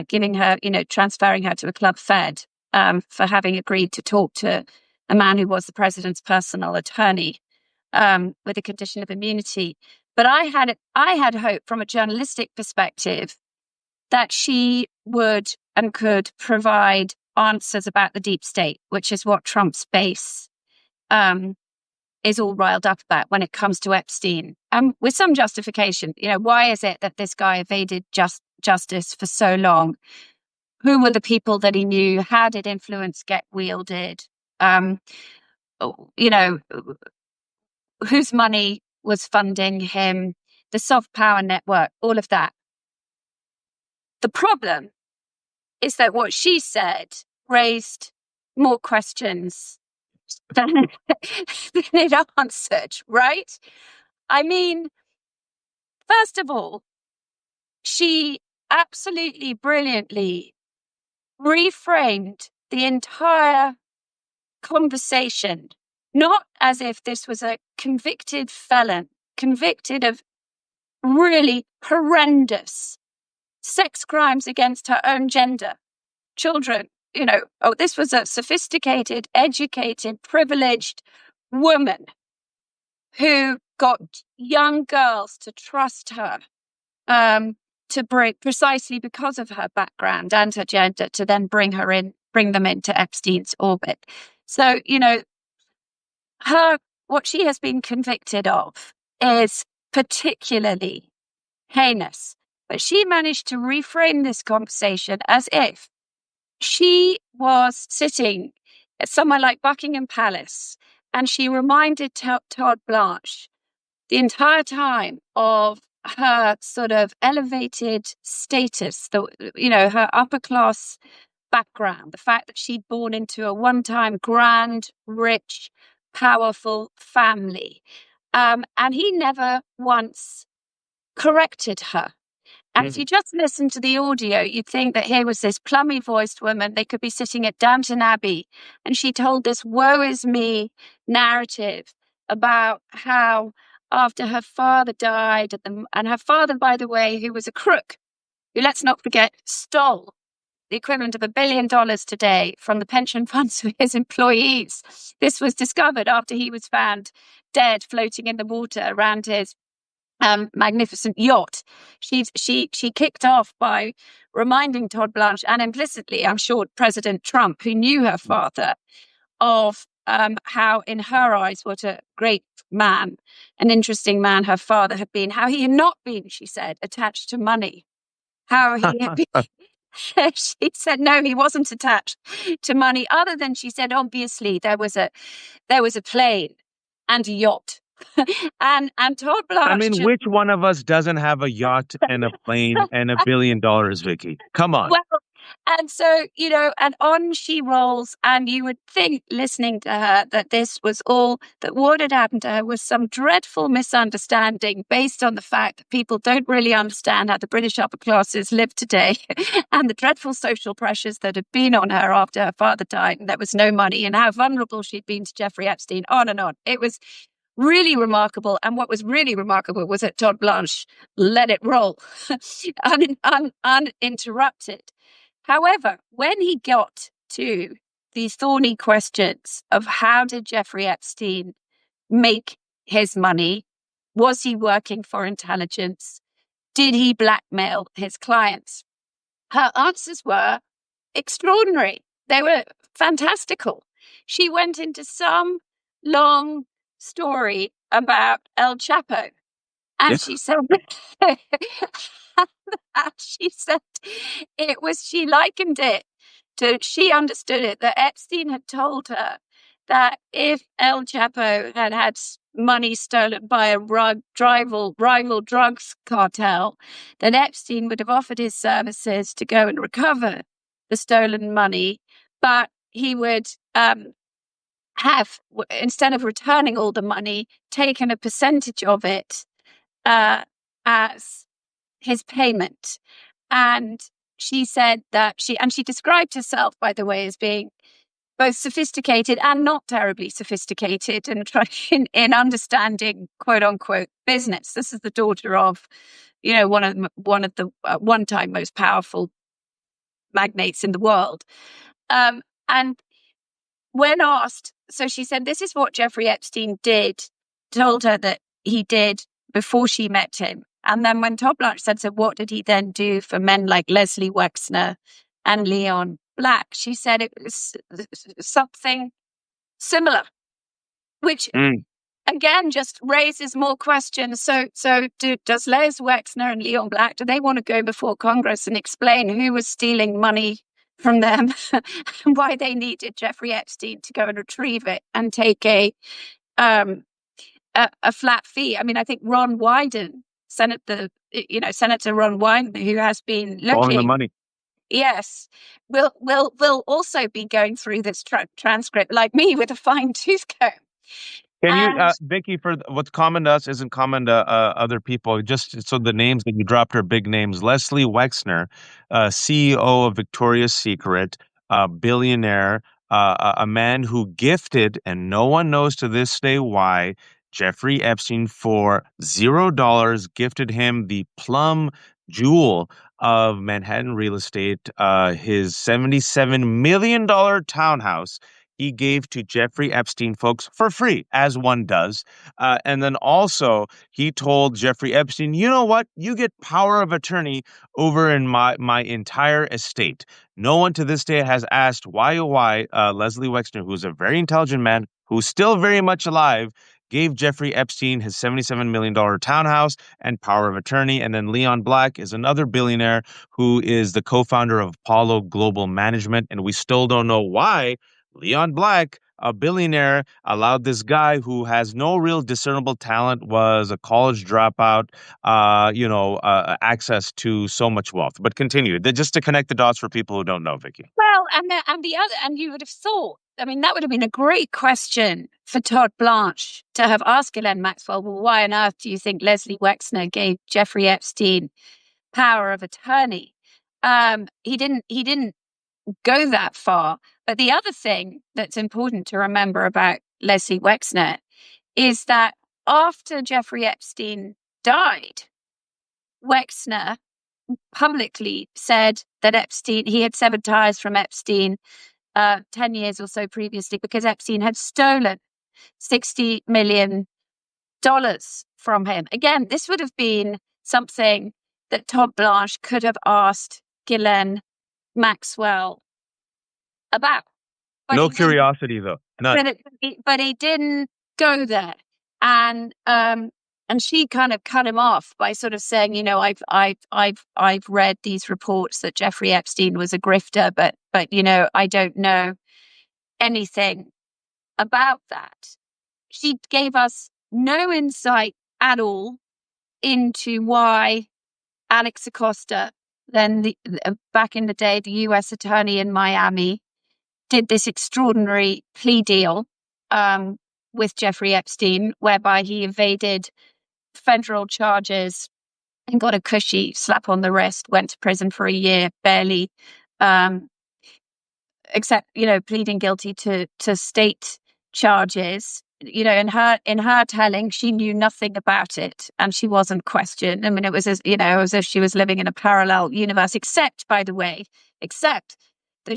giving her, transferring her to a club fed for having agreed to talk to a man who was the president's personal attorney with a condition of immunity. But I had hope from a journalistic perspective that she would and could provide answers about the deep state, which is what Trump's base is all riled up about when it comes to Epstein, with some justification. Why is it that this guy evaded justice for so long? Who were the people that he knew? How did influence get wielded? Whose money was funding him? The soft power network, all of that. The problem is that what she said raised more questions than it answered, right? I mean, first of all, she absolutely brilliantly reframed the entire conversation, not as if this was a convicted felon, convicted of really horrendous sex crimes against her own gender, children. This was a sophisticated, educated, privileged woman who got young girls to trust her to bring, precisely because of her background and her gender, to then bring them into Epstein's orbit. So, what she has been convicted of is particularly heinous. But she managed to reframe this conversation as if she was sitting at somewhere like Buckingham Palace, and she reminded Todd Blanche the entire time of her sort of elevated status, her upper class background, the fact that she'd born into a one-time grand, rich, powerful family. And he never once corrected her. And if you just listen to the audio, you'd think that here was this plummy-voiced woman. They could be sitting at Downton Abbey, and she told this woe is me narrative about how after her father died, and her father, by the way, who was a crook, who, let's not forget, stole the equivalent of $1 billion today from the pension funds of his employees. This was discovered after he was found dead floating in the water around his magnificent yacht. She kicked off by reminding Todd Blanche, and implicitly, I'm sure, President Trump, who knew her father, of how, in her eyes, what a great man, an interesting man her father had been, how he had not been, she said, attached to money. How he had been. She said, no, he wasn't attached to money, other than, she said, obviously, there was a plane and a yacht. and Todd Blanche. I mean, which one of us doesn't have a yacht and a plane and $1 billion, Vicky? Come on. Well, and so, and on she rolls, and you would think, listening to her, that this was all, that what had happened to her was some dreadful misunderstanding based on the fact that people don't really understand how the British upper classes live today and the dreadful social pressures that had been on her after her father died and there was no money, and how vulnerable she'd been to Jeffrey Epstein, on and on. It was really remarkable. And what was really remarkable was that Todd Blanche let it roll uninterrupted. However, when he got to these thorny questions of how did Jeffrey Epstein make his money? Was he working for intelligence? Did he blackmail his clients? Her answers were extraordinary. They were fantastical. She went into some story about El Chapo. And she said, she likened it to, she understood it, that Epstein had told her that if El Chapo had money stolen by a rival drugs cartel, then Epstein would have offered his services to go and recover the stolen money, but he would have, instead of returning all the money, taken a percentage of it as his payment. And she said that she described herself, by the way, as being both sophisticated and not terribly sophisticated and trying in understanding, quote unquote, business. This is the daughter of, one of the one-time most powerful magnates in the world. And when asked, so she said, this is what Jeffrey Epstein told her that he did before she met him. And then when Todd Blanche said, so what did he then do for men like Leslie Wexner and Leon Black? She said it was something similar, which again just raises more questions. So does Les Wexner and Leon Black, do they want to go before Congress and explain who was stealing money from them and why they needed Jeffrey Epstein to go and retrieve it and take a flat fee? I mean, I think Ron Wyden, Senator Ron Wyden, who has been looking the money. Yes, will also be going through this transcript like me with a fine tooth comb. Can you, Vicky, for what's common to us isn't common to other people, just so the names that you dropped are big names. Leslie Wexner, CEO of Victoria's Secret, billionaire, a man who gifted, and no one knows to this day why, Jeffrey Epstein for $0, gifted him the plum jewel of Manhattan real estate, his $77 million townhouse. He gave to Jeffrey Epstein folks for free, as one does. And then also he told Jeffrey Epstein, you know what? You get power of attorney over in my entire estate. No one to this day has asked why Leslie Wexner, who's a very intelligent man, who's still very much alive, gave Jeffrey Epstein his $77 million townhouse and power of attorney. And then Leon Black is another billionaire who is the co-founder of Apollo Global Management. And we still don't know why Leon Black, a billionaire, allowed this guy who has no real discernible talent, was a college dropout, access to so much wealth. But continue, just to connect the dots for people who don't know, Vicky. Well, and you would have thought, I mean, that would have been a great question for Todd Blanche to have asked Ghislaine Maxwell. Well, why on earth do you think Leslie Wexner gave Jeffrey Epstein power of attorney? He didn't go that far. But the other thing that's important to remember about Leslie Wexner is that after Jeffrey Epstein died, Wexner publicly said that he had severed ties from Epstein 10 years or so previously because Epstein had stolen $60 million from him. Again, this would have been something that Todd Blanche could have asked Ghislaine Maxwell about. But no curiosity, though. None. But he didn't go there. And she kind of cut him off by sort of saying, I've read these reports that Jeffrey Epstein was a grifter, but I don't know anything about that. She gave us no insight at all into why Alex Acosta, then back in the day, the U.S. attorney in Miami, did this extraordinary plea deal with Jeffrey Epstein, whereby he evaded federal charges and got a cushy slap on the wrist, went to prison for a year, barely, except, pleading guilty to state charges. In her telling, she knew nothing about it and she wasn't questioned. I mean, it was as if she was living in a parallel universe, except that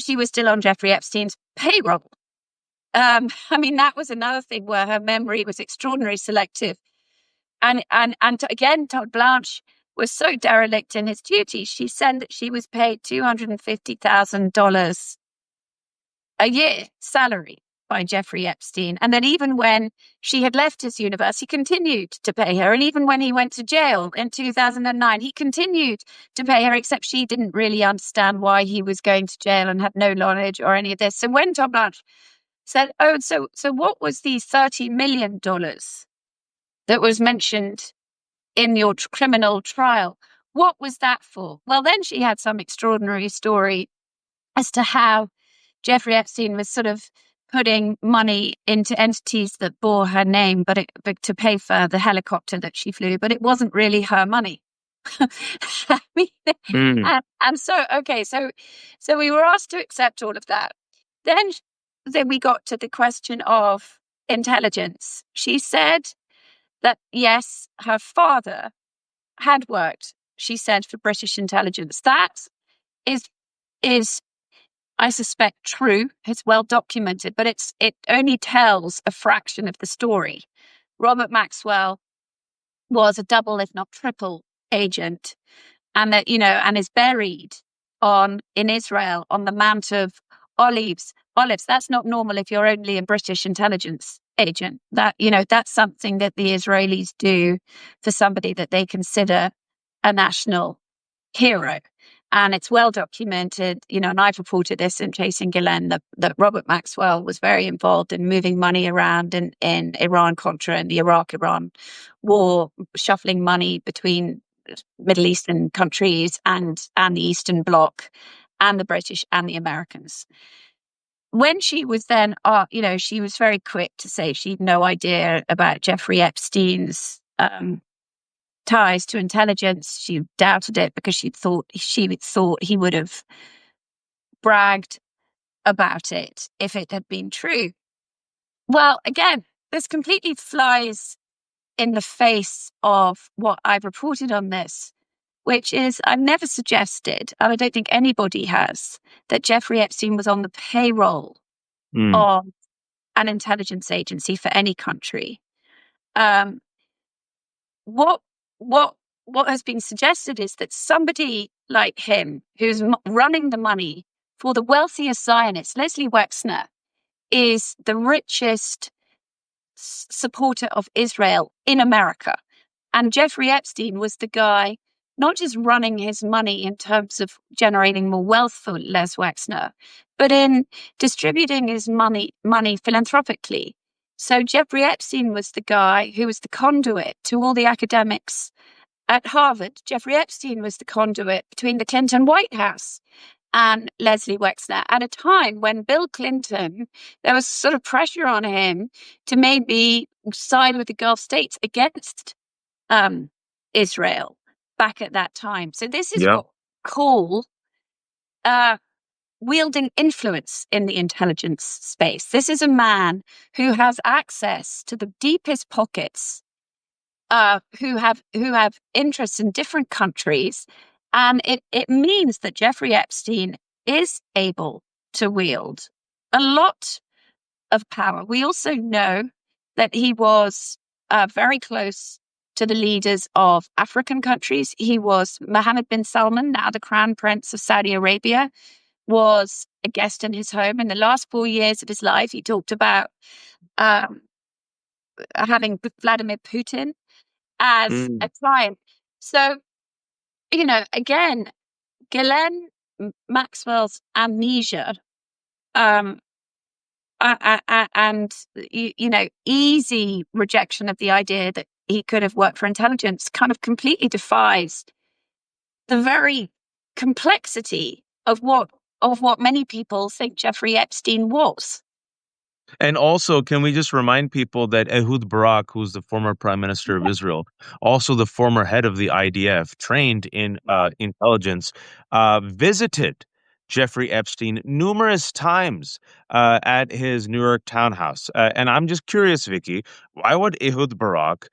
she was still on Jeffrey Epstein's payroll. That was another thing where her memory was extraordinarily selective. And again, Todd Blanche was so derelict in his duties. She said that she was paid $250,000 a year salary by Jeffrey Epstein. And that even when she had left his universe, he continued to pay her. And even when he went to jail in 2009, he continued to pay her, except she didn't really understand why he was going to jail and had no knowledge or any of this. So when Todd Blanche said, so what was the $30 million that was mentioned in your criminal trial. What was that for? Well, then she had some extraordinary story as to how Jeffrey Epstein was sort of putting money into entities that bore her name, but to pay for the helicopter that she flew, but it wasn't really her money. I mean, and so we were asked to accept all of that. Then we got to the question of intelligence. She said that yes, her father had worked, she said, for British intelligence. That is I suspect true. It's well documented, but it only tells a fraction of the story. Robert Maxwell was a double, if not triple, agent, and that and is buried in Israel on the Mount of Olives. That's not normal if you're only a British intelligence agent. That's something that the Israelis do for somebody that they consider a national hero. And it's well documented, and I've reported this in Chasing Ghislaine, that Robert Maxwell was very involved in moving money around in Iran-Contra and the Iraq-Iran war, shuffling money between Middle Eastern countries and the Eastern Bloc and the British and the Americans. When she was then, she was very quick to say she'd no idea about Jeffrey Epstein's ties to intelligence. She doubted it because she thought he would have bragged about it if it had been true. Well, again, this completely flies in the face of what I've reported on this, which is I've never suggested, and I don't think anybody has, that Jeffrey Epstein was on the payroll of an intelligence agency for any country. What has been suggested is that somebody like him, who's running the money for the wealthiest Zionist, Leslie Wexner, is the richest supporter of Israel in America. And Jeffrey Epstein was the guy not just running his money in terms of generating more wealth for Les Wexner, but in distributing his money philanthropically. So Jeffrey Epstein was the guy who was the conduit to all the academics at Harvard. Jeffrey Epstein was the conduit between the Clinton White House and Leslie Wexner at a time when Bill Clinton, there was sort of pressure on him to maybe side with the Gulf states against Israel back at that time. So this is what we call wielding influence in the intelligence space. This is a man who has access to the deepest pockets, who have interests in different countries. And it means that Jeffrey Epstein is able to wield a lot of power. We also know that he was very close to the leaders of African countries. He was Mohammed bin Salman, now the Crown Prince of Saudi Arabia, was a guest in his home. In the last 4 years of his life, he talked about having Vladimir Putin as a client. So, again, Ghislaine Maxwell's amnesia and easy rejection of the idea that he could have worked for intelligence kind of completely defies the very complexity of what many people think Jeffrey Epstein was. And also, can we just remind people that Ehud Barak, who's the former prime minister of Israel, also the former head of the IDF, trained in intelligence, visited Jeffrey Epstein numerous times at his New York townhouse. And I'm just curious, Vicky, why would Ehud Barak,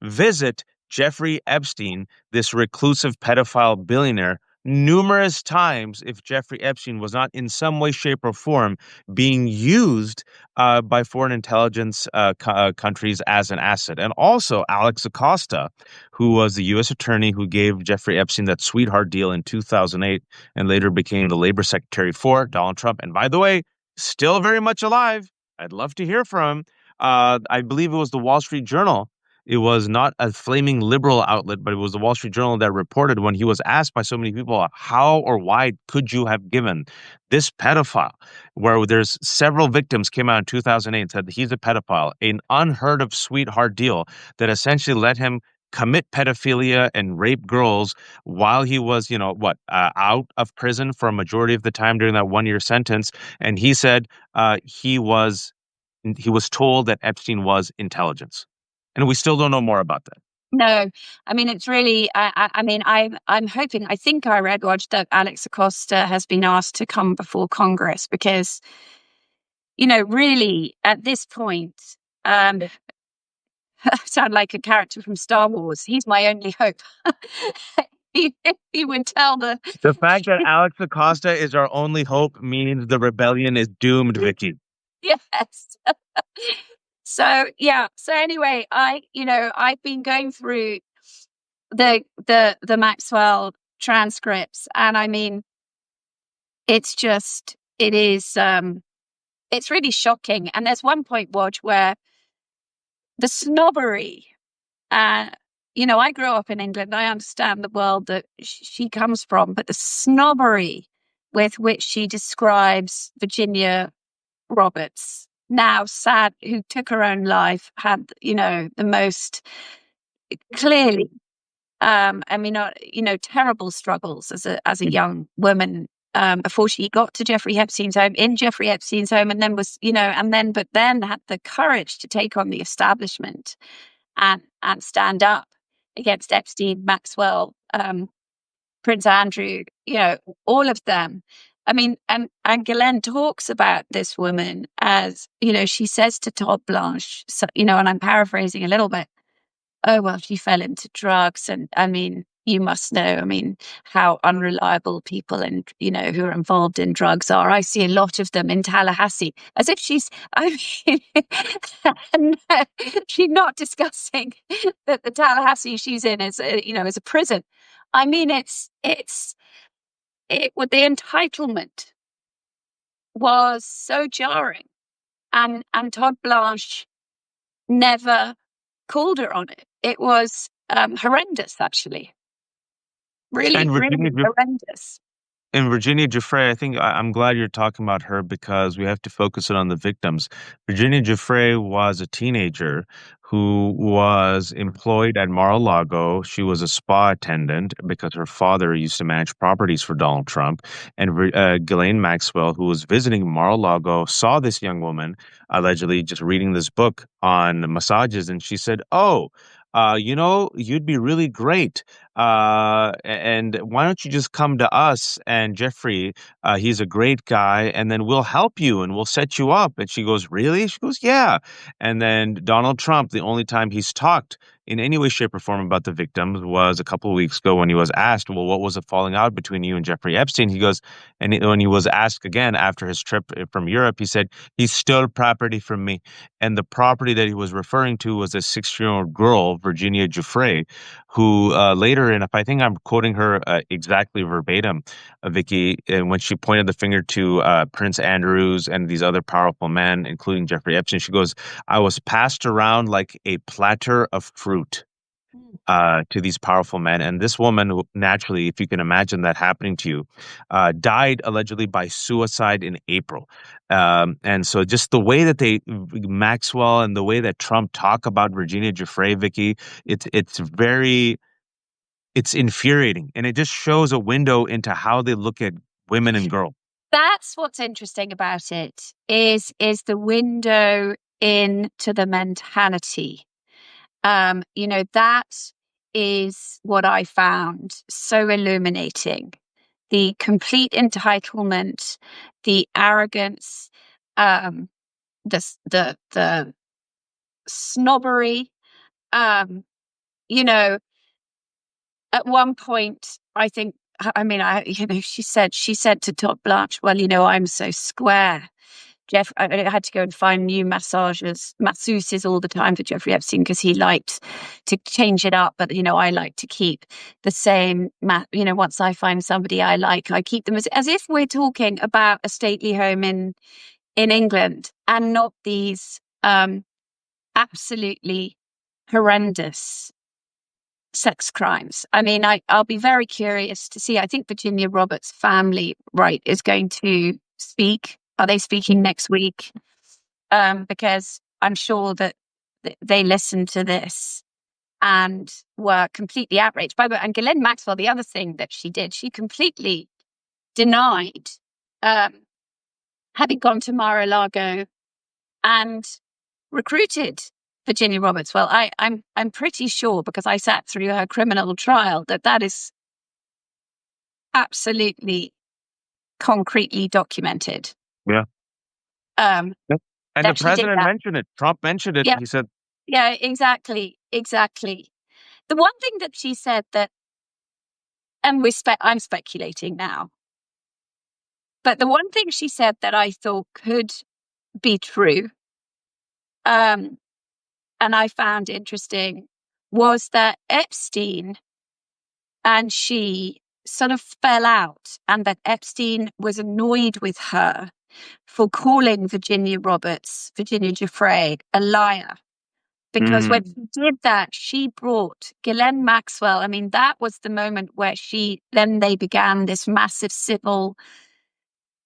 visit Jeffrey Epstein, this reclusive pedophile billionaire, numerous times if Jeffrey Epstein was not in some way, shape, or form being used by foreign intelligence countries as an asset? And also Alex Acosta, who was the U.S. attorney who gave Jeffrey Epstein that sweetheart deal in 2008 and later became the labor secretary for Donald Trump. And by the way, still very much alive. I'd love to hear from him. I believe it was the Wall Street Journal It was not a flaming liberal outlet, but it was the Wall Street Journal that reported when he was asked by so many people, how or why could you have given this pedophile, where there's several victims came out in 2008 and said he's a pedophile, an unheard of sweetheart deal that essentially let him commit pedophilia and rape girls while he was, out of prison for a majority of the time during that 1 year sentence. And he said he was told that Epstein was intelligence. And we still don't know more about that. No, I mean, it's really, I'm hoping, I think I read, Rog, that Alex Acosta has been asked to come before Congress because, really at this point, I sound like a character from Star Wars. He's my only hope. he would tell the fact that Alex Acosta is our only hope means the rebellion is doomed, Vicky. Yes. So anyway, I've been going through the Maxwell transcripts, and I mean, it's really shocking. And there's one point, Woj, where the snobbery, I grew up in England. I understand the world that she comes from, but the snobbery with which she describes Virginia Roberts, now sad, who took her own life, had, the most clearly, terrible struggles as a young woman before she got to Jeffrey Epstein's home, and then was, but then had the courage to take on the establishment and stand up against Epstein, Maxwell, Prince Andrew, all of them. I mean, and Ghislaine talks about this woman as, she says to Todd Blanche, so, and I'm paraphrasing a little bit, oh, well, she fell into drugs. And I mean, you must know, how unreliable people and, who are involved in drugs are. I see a lot of them in Tallahassee, as if she's not discussing that the Tallahassee she's in is, is a prison. I mean, the entitlement was so jarring, and Todd Blanche never called her on it. It was horrendous, actually. Really, really horrendous. And Virginia Giuffre, I think I'm glad you're talking about her because we have to focus it on the victims. Virginia Giuffre was a teenager who was employed at Mar-a-Lago. She was a spa attendant because her father used to manage properties for Donald Trump. And Ghislaine Maxwell, who was visiting Mar-a-Lago, saw this young woman allegedly just reading this book on massages. And she said, oh, you'd be really great. And why don't you just come to us and Jeffrey, he's a great guy, and then we'll help you and we'll set you up. And she goes, really? She goes, yeah. And then Donald Trump, the only time he's talked in any way, shape, or form about the victims was a couple of weeks ago when he was asked, well, what was the falling out between you and Jeffrey Epstein? He goes, when he was asked again after his trip from Europe, he said, he stole property from me. And the property that he was referring to was a 6-year-old girl, Virginia Giuffre, who later, and if I think I'm quoting her exactly verbatim, Vicky, when she pointed the finger to Prince Andrews and these other powerful men, including Jeffrey Epstein, she goes, I was passed around like a platter of fruit to these powerful men. And this woman, naturally, if you can imagine that happening to you, died allegedly by suicide in April. And so just the way that Maxwell and the way that Trump talk about Virginia Giuffre, Vicky, it's infuriating. And it just shows a window into how they look at women and girls. That's what's interesting about it is the window into the mentality. That is what I found so illuminating. The complete entitlement, the arrogance, the snobbery. At one point, I think, she said to Todd Blanche, well, I'm so square. Jeff, I had to go and find new masseuses all the time for Jeffrey Epstein because he liked to change it up. But, I like to keep the same, once I find somebody I like, I keep them as if we're talking about a stately home in England and not these absolutely horrendous sex crimes. I mean, I'll be very curious to see. I think Virginia Roberts' family, right, is going to speak. Are they speaking next week? Because I'm sure that they listened to this and were completely outraged. By the way, and Ghislaine Maxwell, the other thing that she did, she completely denied having gone to Mar-a-Lago and recruited Virginia Roberts. Well, I'm pretty sure, because I sat through her criminal trial, that is absolutely concretely documented. Yeah. Um, Yep. And the president mentioned it. Trump mentioned it. Yeah. He said, yeah, exactly. The one thing that she said that, and I'm speculating now, but the one thing she said that I thought could be true, and I found interesting, was that Epstein and she sort of fell out, and that Epstein was annoyed with her for calling Virginia Giuffre, a liar. Because when she did that, she brought Ghislaine Maxwell. I mean, that was the moment where they began this massive civil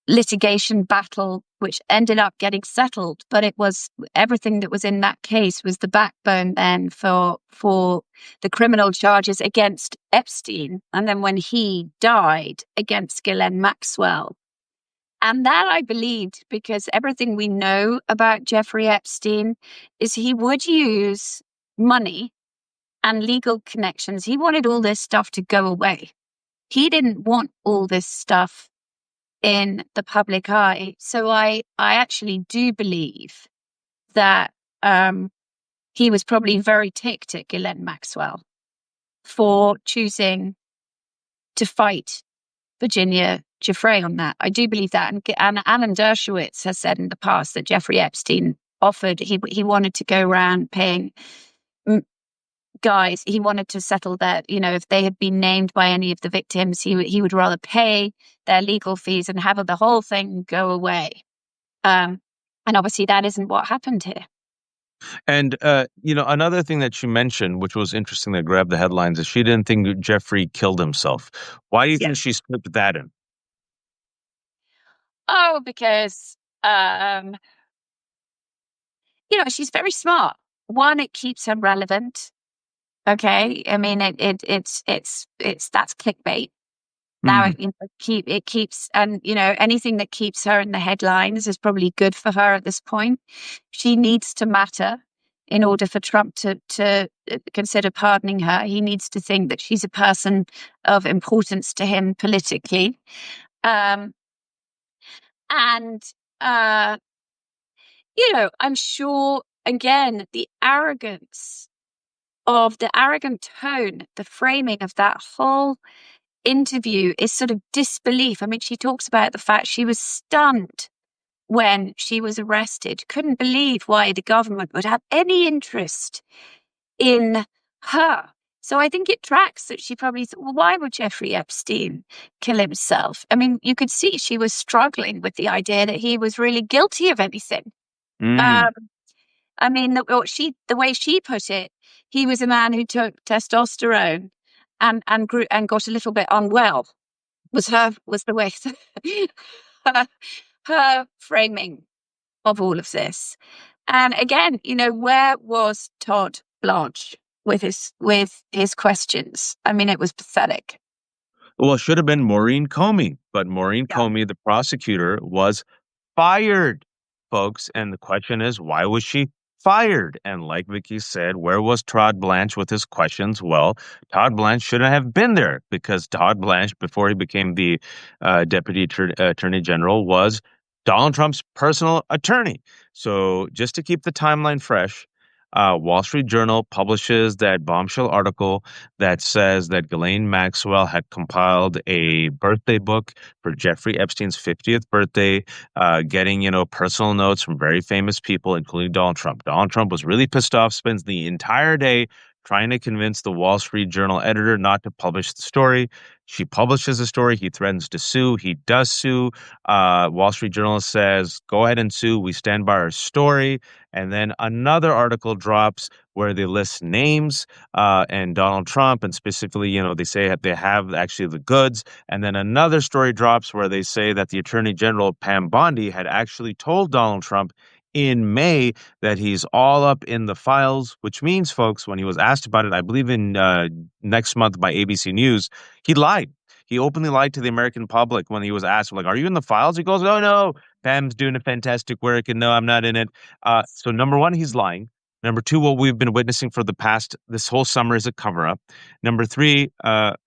litigation battle, which ended up getting settled. But it was everything that was in that case was the backbone then for the criminal charges against Epstein. And then when he died, against Ghislaine Maxwell. And that I believed, because everything we know about Jeffrey Epstein is he would use money and legal connections. He wanted all this stuff to go away. He didn't want all this stuff in the public eye. So I actually do believe that he was probably very ticked at Ghislaine Maxwell for choosing to fight Virginia Giuffre on that. I do believe that. And Alan Dershowitz has said in the past that Jeffrey Epstein offered, he wanted to go around paying guys, he wanted to settle that, if they had been named by any of the victims, he would rather pay their legal fees and have the whole thing go away. And obviously that isn't what happened here. And, another thing that she mentioned, which was interesting that grabbed the headlines, is she didn't think Jeffrey killed himself. Why do you think she slipped that in? Oh, because, she's very smart. One, it keeps her relevant. Okay. I mean, it's that's clickbait. Now it keeps, and anything that keeps her in the headlines is probably good for her at this point. She needs to matter in order for Trump to consider pardoning her. He needs to think that she's a person of importance to him politically. I'm sure, again, the arrogant tone, the framing of that whole interview is sort of disbelief. I mean, she talks about the fact she was stunned when she was arrested, couldn't believe why the government would have any interest in her. So I think it tracks that she probably thought, well, why would Jeffrey Epstein kill himself? I mean, you could see she was struggling with the idea that he was really guilty of anything. I mean, the way she put it, he was a man who took testosterone and grew and got a little bit unwell. Was the way her framing of all of this. And again, where was Todd Blanche with his questions? I mean, it was pathetic. Well, it should have been Maureen Comey, but Maureen Comey, the prosecutor, was fired, folks. And the question is, why was she fired? And like Vicky said, where was Todd Blanche with his questions? Well, Todd Blanche shouldn't have been there, because Todd Blanche, before he became the deputy attorney general, was Donald Trump's personal attorney. So just to keep the timeline fresh, Wall Street Journal publishes that bombshell article that says that Ghislaine Maxwell had compiled a birthday book for Jeffrey Epstein's 50th birthday, getting, personal notes from very famous people, including Donald Trump. Donald Trump was really pissed off, spends the entire day trying to convince the Wall Street Journal editor not to publish the story. She publishes the story. He threatens to sue. He does sue. Wall Street Journal says, go ahead and sue. We stand by our story. And then another article drops where they list names and Donald Trump. And specifically, they say they have actually the goods. And then another story drops where they say that the Attorney General, Pam Bondi, had actually told Donald Trump in May that he's all up in the files, which means, folks, when he was asked about it, I believe in Next Month by ABC News, he lied. He openly lied to the American public when he was asked, like, are you in the files? He goes, oh, no, Pam's doing a fantastic work, and no, I'm not in it. So number one, he's lying. Number two, what we've been witnessing for this whole summer is a cover-up. Number three, Comey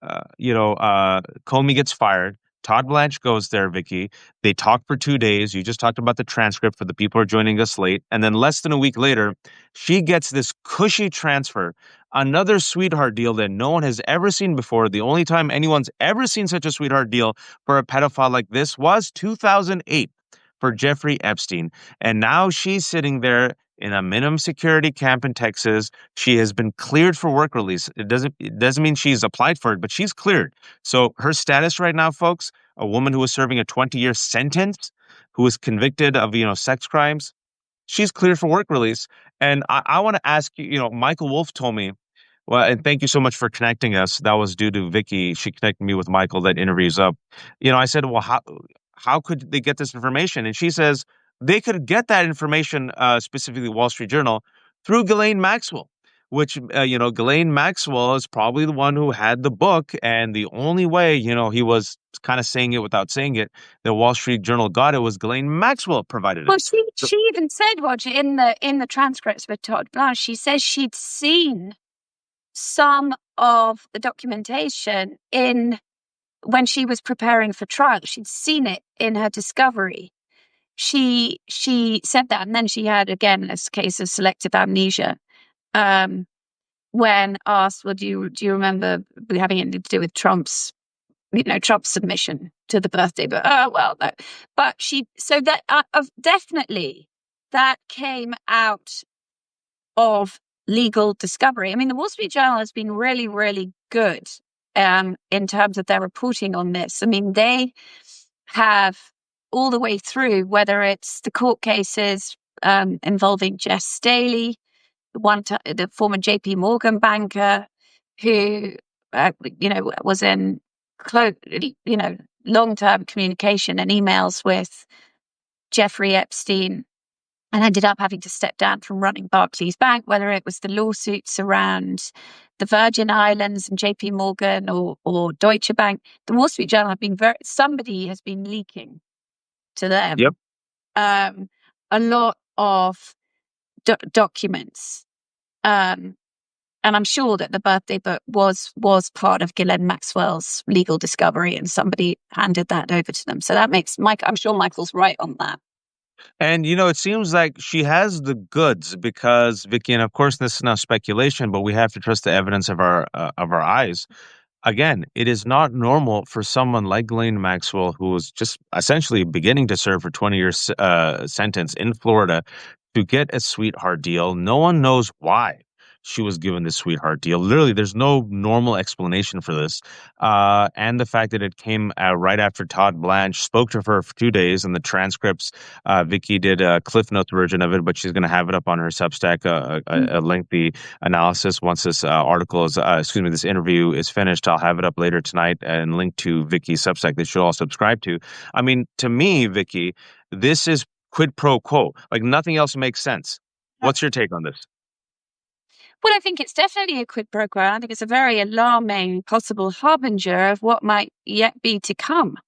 gets fired. Todd Blanche goes there, Vicky. They talk for 2 days. You just talked about the transcript for the people who are joining us late. And then less than a week later, she gets this cushy transfer, another sweetheart deal that no one has ever seen before. The only time anyone's ever seen such a sweetheart deal for a pedophile like this was 2008 for Jeffrey Epstein. And now she's sitting there in a minimum security camp in Texas. She has been cleared for work release. It doesn't mean she's applied for it, but she's cleared. So her status right now, folks, a woman who was serving a 20-year sentence, who was convicted of, sex crimes, she's cleared for work release. And I want to ask you, Michael Wolff told me, well, and thank you so much for connecting us. That was due to Vicky. She connected me with Michael. That interview's up. I said, well, how could they get this information? And she says, they could get that information, specifically Wall Street Journal, through Ghislaine Maxwell, which, Ghislaine Maxwell is probably the one who had the book. And the only way, he was kind of saying it without saying it, the Wall Street Journal got it was Ghislaine Maxwell provided it. Well, she even said, Roger, in the transcripts with Todd Blanche, she says she'd seen some of the documentation when she was preparing for trial. She'd seen it in her discovery. She said that, and then she had again this case of selective amnesia. When asked, "Well, do you remember having anything to do with Trump's submission to the birthday?" But well, no. But definitely that came out of legal discovery. I mean, the Wall Street Journal has been really, really good in terms of their reporting on this. I mean, they have all the way through, whether it's the court cases involving Jess Staley, the former JP Morgan banker who, was in long-term communication and emails with Jeffrey Epstein and ended up having to step down from running Barclays Bank, whether it was the lawsuits around the Virgin Islands and JP Morgan or Deutsche Bank. The Wall Street Journal somebody has been leaking to them. Yep. A lot of documents. And I'm sure that the birthday book was part of Ghislaine Maxwell's legal discovery, and somebody handed that over to them. So that makes I'm sure Michael's right on that. And, it seems like she has the goods because, Vicky, and of course, this is now speculation, but we have to trust the evidence of our eyes. Again, it is not normal for someone like Ghislaine Maxwell, who was just essentially beginning to serve her 20-year sentence in Florida, to get a sweetheart deal. No one knows why she was given this sweetheart deal. Literally, there's no normal explanation for this. And the fact that it came right after Todd Blanche spoke to her for 2 days, and the transcripts, Vicky did a Cliff Notes version of it, but she's going to have it up on her Substack, a lengthy analysis. Once this this interview is finished, I'll have it up later tonight and link to Vicky's Substack that you should all subscribe to. I mean, to me, Vicky, this is quid pro quo. Like, nothing else makes sense. What's your take on this? Well, I think it's definitely a quid pro quo. I think it's a very alarming possible harbinger of what might yet be to come.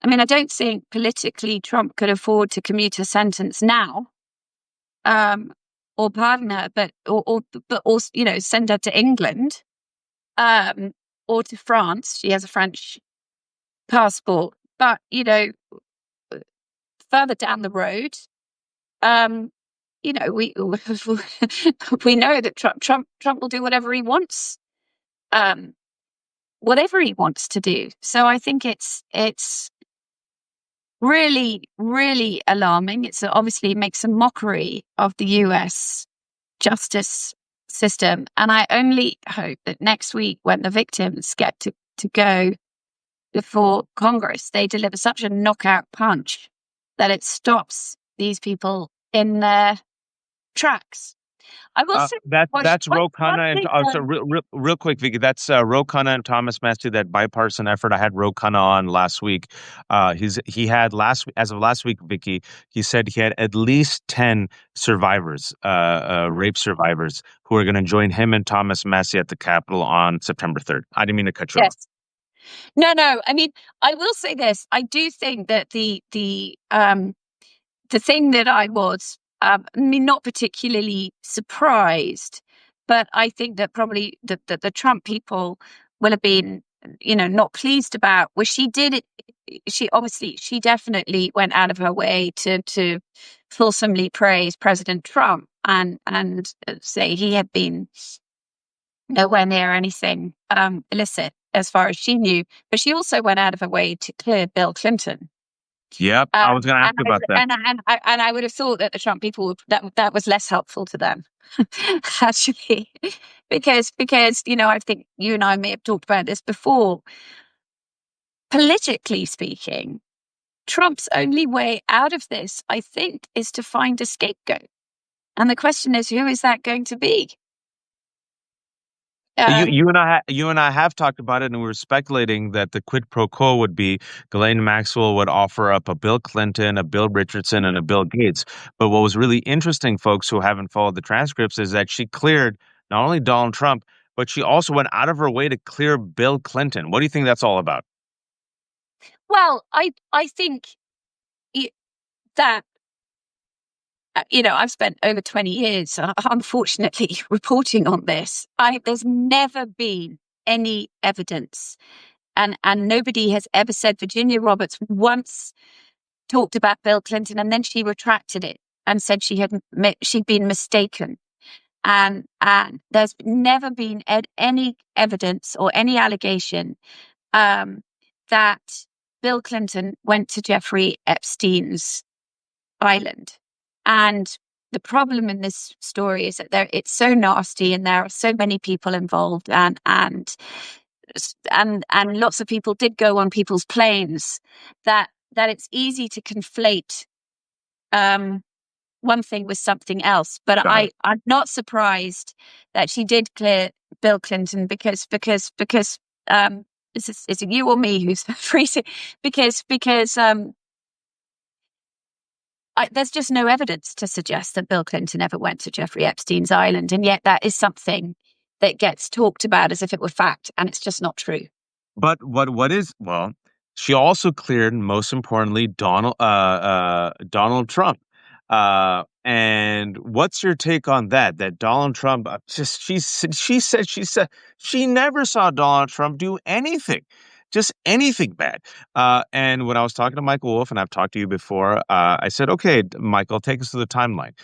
I mean, I don't think politically Trump could afford to commute a sentence now, or pardon her, but send her to England, or to France. She has a French passport, but further down the road, we know that Trump will do whatever he wants, to do. So I think it's really, really alarming. It's obviously makes a mockery of the U.S. justice system. And I only hope that next week, when the victims get to go before Congress, they deliver such a knockout punch that it stops these people in their tracks. I will say that's Ro Khanna and so real quick, Vicky. That's Ro Khanna and Thomas Massey. That bipartisan effort. I had Ro Khanna on last week. He had as of last week, Vicky. He said he had at least 10 survivors, rape survivors, who are going to join him and Thomas Massey at the Capitol on September 3rd. I didn't mean to cut you off. No. I mean, I will say this. I do think that the thing that I was, not particularly surprised, but I think that probably the Trump people will have been, not pleased about, was she definitely went out of her way to fulsomely praise President Trump and say he had been nowhere near anything illicit as far as she knew, but she also went out of her way to clear Bill Clinton. Yep, I was going to ask about that. And I would have thought that the Trump people that was less helpful to them, actually, because I think you and I may have talked about this before. Politically speaking, Trump's only way out of this, I think, is to find a scapegoat, and the question is, who is that going to be? You and I have talked about it, and we were speculating that the quid pro quo would be Ghislaine Maxwell would offer up a Bill Clinton, a Bill Richardson, and a Bill Gates. But what was really interesting, folks who haven't followed the transcripts, is that she cleared not only Donald Trump, but she also went out of her way to clear Bill Clinton. What do you think that's all about? Well, I think that I've spent over 20 years, unfortunately, reporting on this. There's never been any evidence, and nobody has ever said. Virginia Roberts once talked about Bill Clinton, and then she retracted it and said she'd been mistaken. And there's never been any evidence or any allegation that Bill Clinton went to Jeffrey Epstein's island. And the problem in this story is that it's so nasty, and there are so many people involved, and lots of people did go on people's planes, that it's easy to conflate one thing with something else. But I'm not surprised that she did clear Bill Clinton, because is it you or me who's freezing? Because there's just no evidence to suggest that Bill Clinton ever went to Jeffrey Epstein's island, and yet that is something that gets talked about as if it were fact, and it's just not true. But she also cleared, most importantly, Donald Trump. And what's your take on that? That Donald Trump she said she never saw Donald Trump do anything. Just anything bad. And when I was talking to Michael Wolff, and I've talked to you before, I said, okay, Michael, take us to the timeline.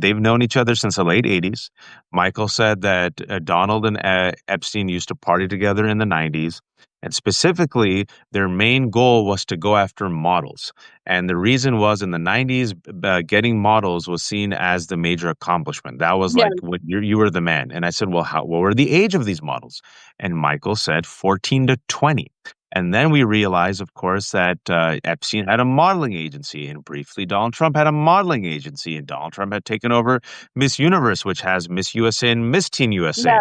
They've known each other since the late 80s. Michael said that Donald and Epstein used to party together in the 90s. And specifically, their main goal was to go after models. And the reason was, in the 90s, getting models was seen as the major accomplishment. That was like, when you were the man. And I said, well, what were the age of these models? And Michael said 14 to 20. And then we realized, of course, that Epstein had a modeling agency, and briefly Donald Trump had a modeling agency, and Donald Trump had taken over Miss Universe, which has Miss USA and Miss Teen USA.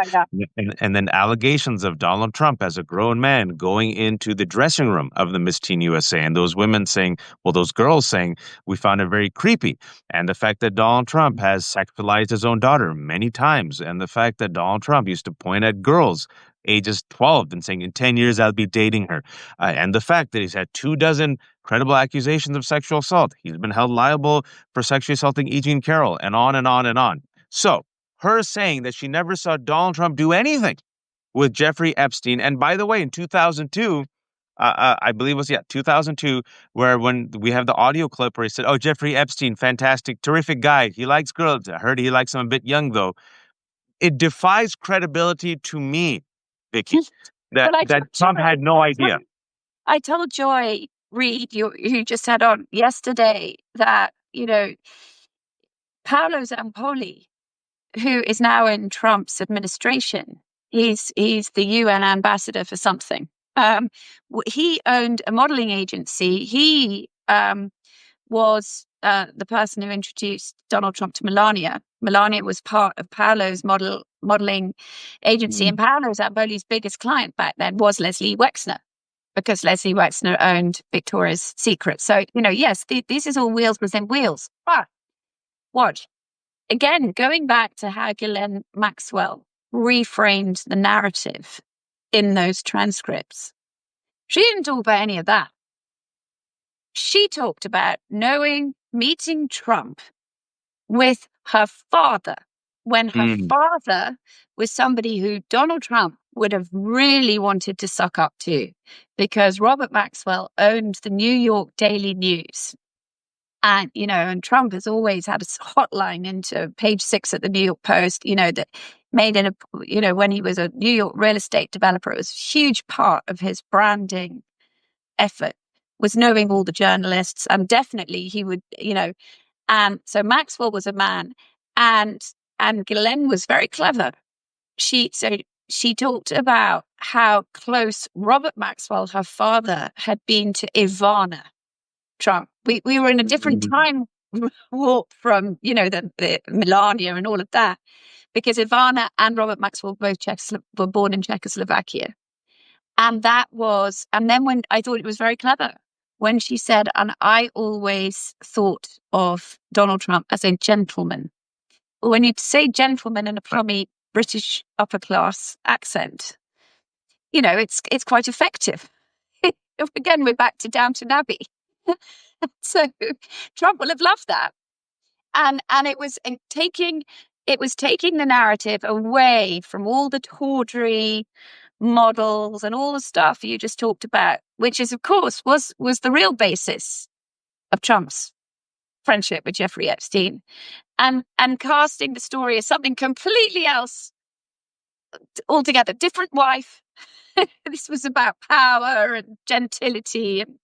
And then allegations of Donald Trump as a grown man going into the dressing room of the Miss Teen USA, and those women saying, well, those girls saying, we found it very creepy. And the fact that Donald Trump has sexualized his own daughter many times, and the fact that Donald Trump used to point at girls ages 12 and saying, in 10 years, I'll be dating her. And the fact that he's had 24 credible accusations of sexual assault. He's been held liable for sexually assaulting E. Jean Carroll, and on and on and on. So her saying that she never saw Donald Trump do anything with Jeffrey Epstein. And by the way, in 2002, I believe it was, 2002, when we have the audio clip where he said, oh, Jeffrey Epstein, fantastic, terrific guy. He likes girls. I heard he likes them a bit young, though. It defies credibility to me, Vicky, that Trump had no idea. I told Joy Reid, who just had on yesterday, that, Paolo Zampoli who is now in Trump's administration. He's the UN ambassador for something. He owned a modeling agency. He was the person who introduced Donald Trump to Melania. Melania was part of Paolo's modeling agency, and Paolo Zamboli's biggest client back then was Leslie Wexner, because Leslie Wexner owned Victoria's Secret. So, yes, this is all wheels within wheels. But watch. Again, going back to how Ghislaine Maxwell reframed the narrative in those transcripts, she didn't talk about any of that. She talked about meeting Trump with her father, when her father was somebody who Donald Trump would have really wanted to suck up to, because Robert Maxwell owned the New York Daily News. And, and Trump has always had a hotline into page 6 at the New York Post, that made it, when he was a New York real estate developer, it was a huge part of his branding effort, was knowing all the journalists. And definitely he would, and so Maxwell was a man, and Ghislaine was very clever. She talked about how close Robert Maxwell, her father, had been to Ivana Trump. We were in a different time warp from, the Melania and all of that, because Ivana and Robert Maxwell both were born in Czechoslovakia. And then when I thought it was very clever when she said, and I always thought of Donald Trump as a gentleman. When you say gentleman in a plummy British upper class accent, it's quite effective. Again, we're back to Downton Abbey. So Trump will have loved that. And it was taking the narrative away from all the tawdry models and all the stuff you just talked about, which is, of course, was the real basis of Trump's friendship with Jeffrey Epstein, and casting the story as something completely else altogether. Different wife. This was about power and gentility, and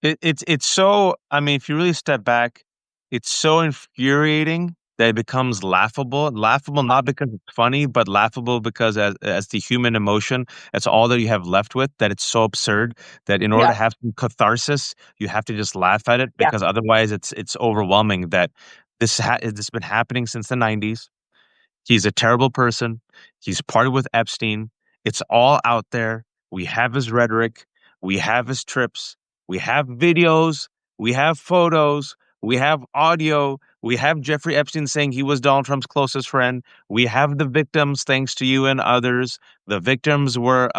It's so, if you really step back, it's so infuriating that it becomes laughable. Laughable not because it's funny, but laughable because as the human emotion, that's all that you have left with, that it's so absurd that in order to have some catharsis, you have to just laugh at it, because otherwise it's overwhelming that this has been happening since the 90s. He's a terrible person. He's partied with Epstein. It's all out there. We have his rhetoric. We have his trips. We have videos. We have photos. We have audio. We have Jeffrey Epstein saying he was Donald Trump's closest friend. We have the victims, thanks to you and others. The victims were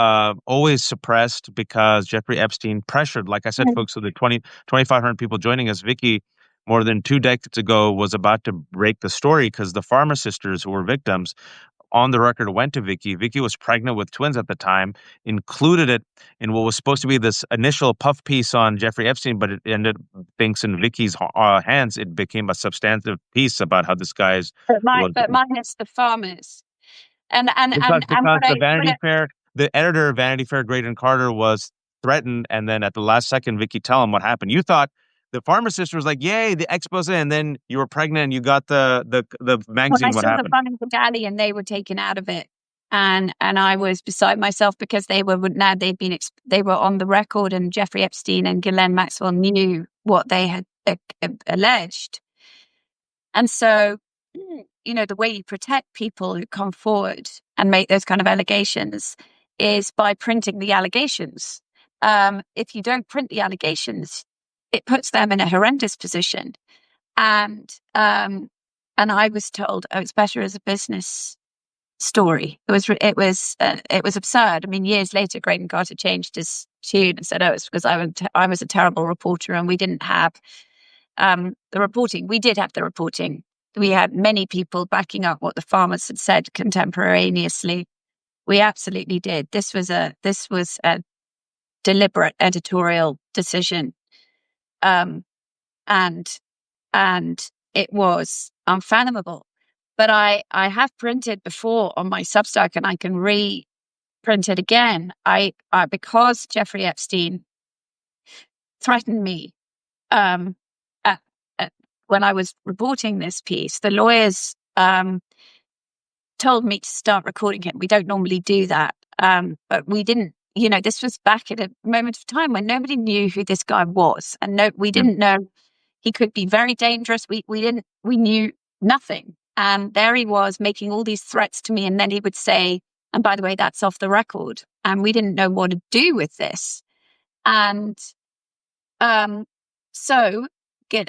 always suppressed because Jeffrey Epstein pressured, like I said, folks, so the 2,500 people joining us, Vicky, more than 2 decades ago, was about to break the story because the Farmer sisters who were victims on the record went to Vicky. Vicky was pregnant with twins at the time, included it in what was supposed to be this initial puff piece on Jeffrey Epstein, but it ended, thanks in Vicky's hands, it became a substantive piece about how this guy's... But minus the farmers. Because the Vanity Fair, the editor of Vanity Fair, Graydon Carter, was threatened, and then at the last second, Vicky tell him what happened. You thought the Farmer sister was like, "Yay, the expose," and then you were pregnant and you got the magazine. When I saw the Fun for Daddy and they were taken out of it, and I was beside myself because they were on the record, and Jeffrey Epstein and Ghislaine Maxwell knew what they had alleged, and so the way you protect people who come forward and make those kind of allegations is by printing the allegations. If you don't print the allegations, it puts them in a horrendous position. And I was told, it's better as a business story. It was absurd. Years later, Graydon Carter changed his tune and said, it's because I was a terrible reporter and we didn't have the reporting. We did have the reporting. We had many people backing up what the farmers had said contemporaneously. We absolutely did. This was a deliberate editorial decision. And it was unfathomable. But I have printed before on my Substack, and I can reprint it again. Because Jeffrey Epstein threatened me when I was reporting this piece, the lawyers told me to start recording him. We don't normally do that, but we didn't. This was back at a moment of time when nobody knew who this guy was, and we didn't know he could be very dangerous. We knew nothing, and there he was making all these threats to me, and then he would say, "And by the way, that's off the record," and we didn't know what to do with this, and so.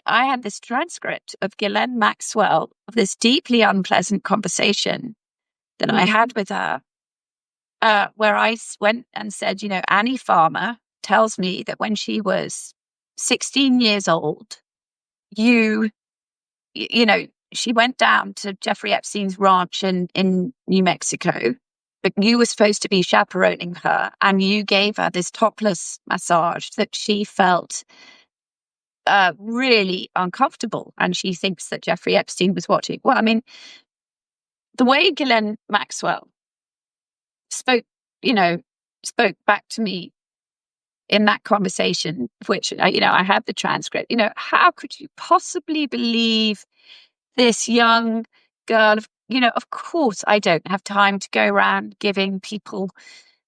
I had this transcript of Ghislaine Maxwell of this deeply unpleasant conversation that I had with her, where I went and said, Annie Farmer tells me that when she was 16 years old, she went down to Jeffrey Epstein's ranch in New Mexico, but you were supposed to be chaperoning her, and you gave her this topless massage that she felt really uncomfortable, and she thinks that Jeffrey Epstein was watching. Well, I mean, the way Ghislaine Maxwell spoke back to me in that conversation, which I have the transcript. How could you possibly believe this young girl? Of course, I don't have time to go around giving people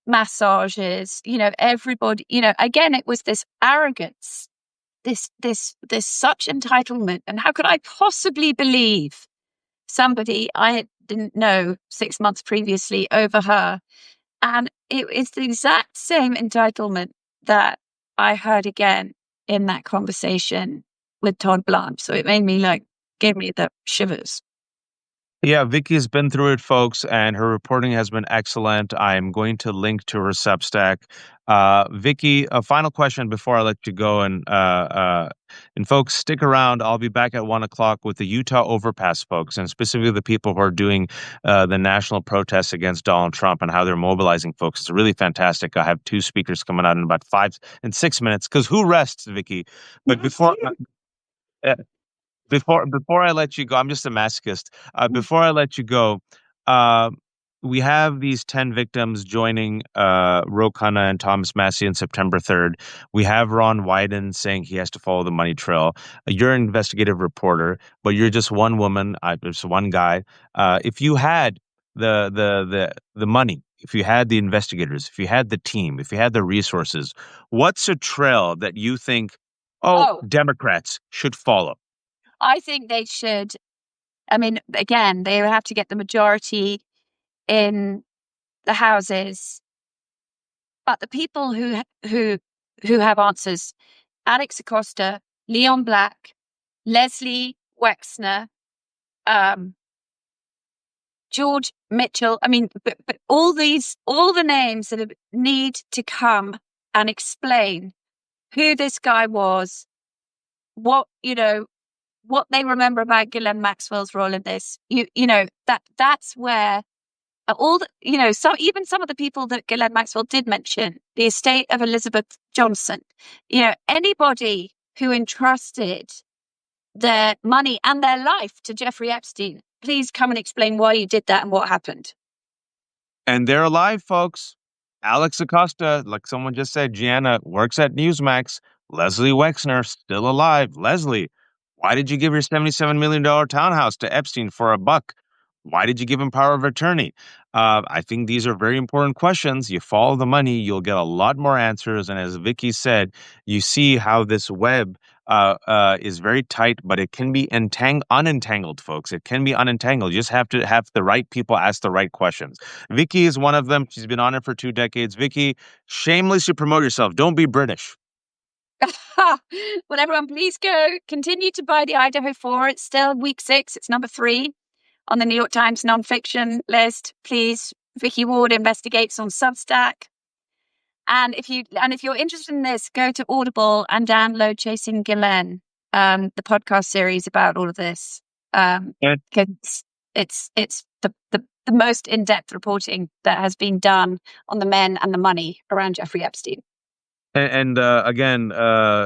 massages. Everybody. Again, it was this arrogance. This such entitlement, and how could I possibly believe somebody I didn't know 6 months previously over her? And it's the exact same entitlement that I heard again in that conversation with Todd Blanche. So it made me gave me the shivers. Yeah, Vicky's been through it, folks, and her reporting has been excellent. I'm going to link to her Substack. Vicky, a final question before I let you go, and folks, stick around. I'll be back at 1:00 with the Utah Overpass folks, and specifically the people who are doing the national protests against Donald Trump and how they're mobilizing folks. It's really fantastic. I have 2 speakers coming out in about 5 and 6 minutes. Because who rests, Vicky? But before I let you go, I'm just a masochist. Before I let you go, we have these 10 victims joining Ro Khanna and Thomas Massey on September 3rd. We have Ron Wyden saying he has to follow the money trail. You're an investigative reporter, but you're just one woman. There's one guy. If you had the money, if you had the investigators, if you had the team, if you had the resources, what's a trail that you think, Democrats should follow? I think they should. I mean, again, they have to get the majority in the houses, but the people who have answers: Alex Acosta, Leon Black, Leslie Wexner, George Mitchell. I mean, but all the names that need to come and explain who this guy was, what they remember about Ghislaine Maxwell's role in this. That's where all the, some of the people that Ghislaine Maxwell did mention, the estate of Elizabeth Johnson, anybody who entrusted their money and their life to Jeffrey Epstein, please come and explain why you did that and what happened. And they're alive, folks. Alex Acosta, like someone just said, Gianna works at Newsmax. Leslie Wexner, still alive. Leslie, why did you give your $77 million townhouse to Epstein for $1? Why did you give him power of attorney? I think these are very important questions. You follow the money, you'll get a lot more answers. And as Vicky said, you see how this web is very tight, but it can be unentangled, folks. It can be unentangled. You just have to have the right people ask the right questions. Vicky is one of them. She's been on it for 2 decades. Vicky, shamelessly promote yourself. Don't be British. Well, everyone, please go. Continue to buy the Idaho 4. It's still week 6. It's number 3 on the New York Times nonfiction list. Please, Vicky Ward Investigates on Substack. And if you're interested in this, go to Audible and download Chasing Ghislaine, the podcast series about all of this. Because it's the most in-depth reporting that has been done on the men and the money around Jeffrey Epstein. And again,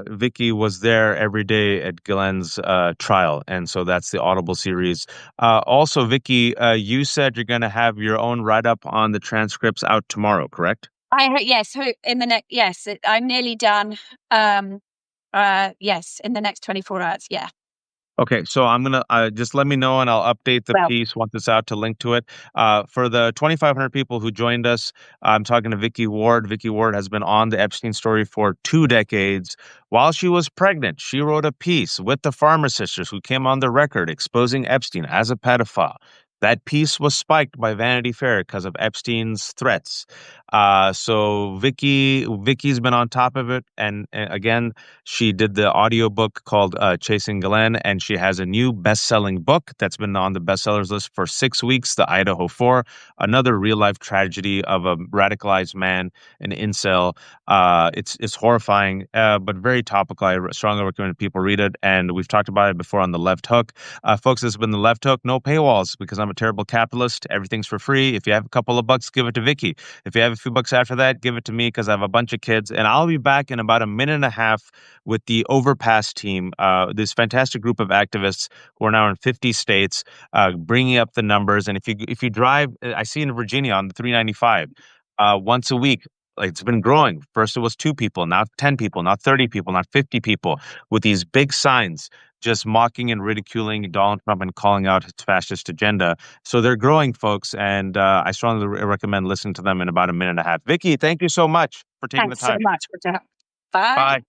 Vicky was there every day at Ghislaine's trial, and so that's the Audible series. Also, Vicky, you said you're going to have your own write-up on the transcripts out tomorrow, correct? Yes, in the next. Yes, I'm nearly done. Yes, in the next 24 hours. Yeah. Okay, so I'm gonna just let me know, and I'll update the Well, piece once it's out to link to it. For the 2,500 people who joined us, I'm talking to Vicky Ward. Vicky Ward has been on the Epstein story for 2 decades. While she was pregnant, she wrote a piece with the Farmer Sisters, who came on the record exposing Epstein as a pedophile. That piece was spiked by Vanity Fair because of Epstein's threats. So Vicky's been on top of it, and again, she did the audiobook called Chasing Glenn, and she has a new best-selling book that's been on the bestsellers list for 6 weeks, The Idaho Four, another real-life tragedy of a radicalized man, an incel. It's horrifying, but very topical. I strongly recommend people read it, and we've talked about it before on The Left Hook. Folks, this has been The Left Hook. No paywalls, because I'm a terrible capitalist. Everything's for free. If you have a couple of bucks, give it to Vicky. If you have a few bucks after that, give it to me, because I have a bunch of kids, and I'll be back in about a minute and a half with the Overpass team, this fantastic group of activists who are now in 50 states, bringing up the numbers. And if you drive, I see in Virginia on the 395, once a week. Like, it's been growing. First it was 2 people, now 10 people, now 30 people, now 50 people, with these big signs just mocking and ridiculing Donald Trump and calling out his fascist agenda. So they're growing, folks, and I strongly recommend listening to them in about a minute and a half. Vicky, thank you so much for taking thanks the so time. much, Wajahat. Bye. Bye.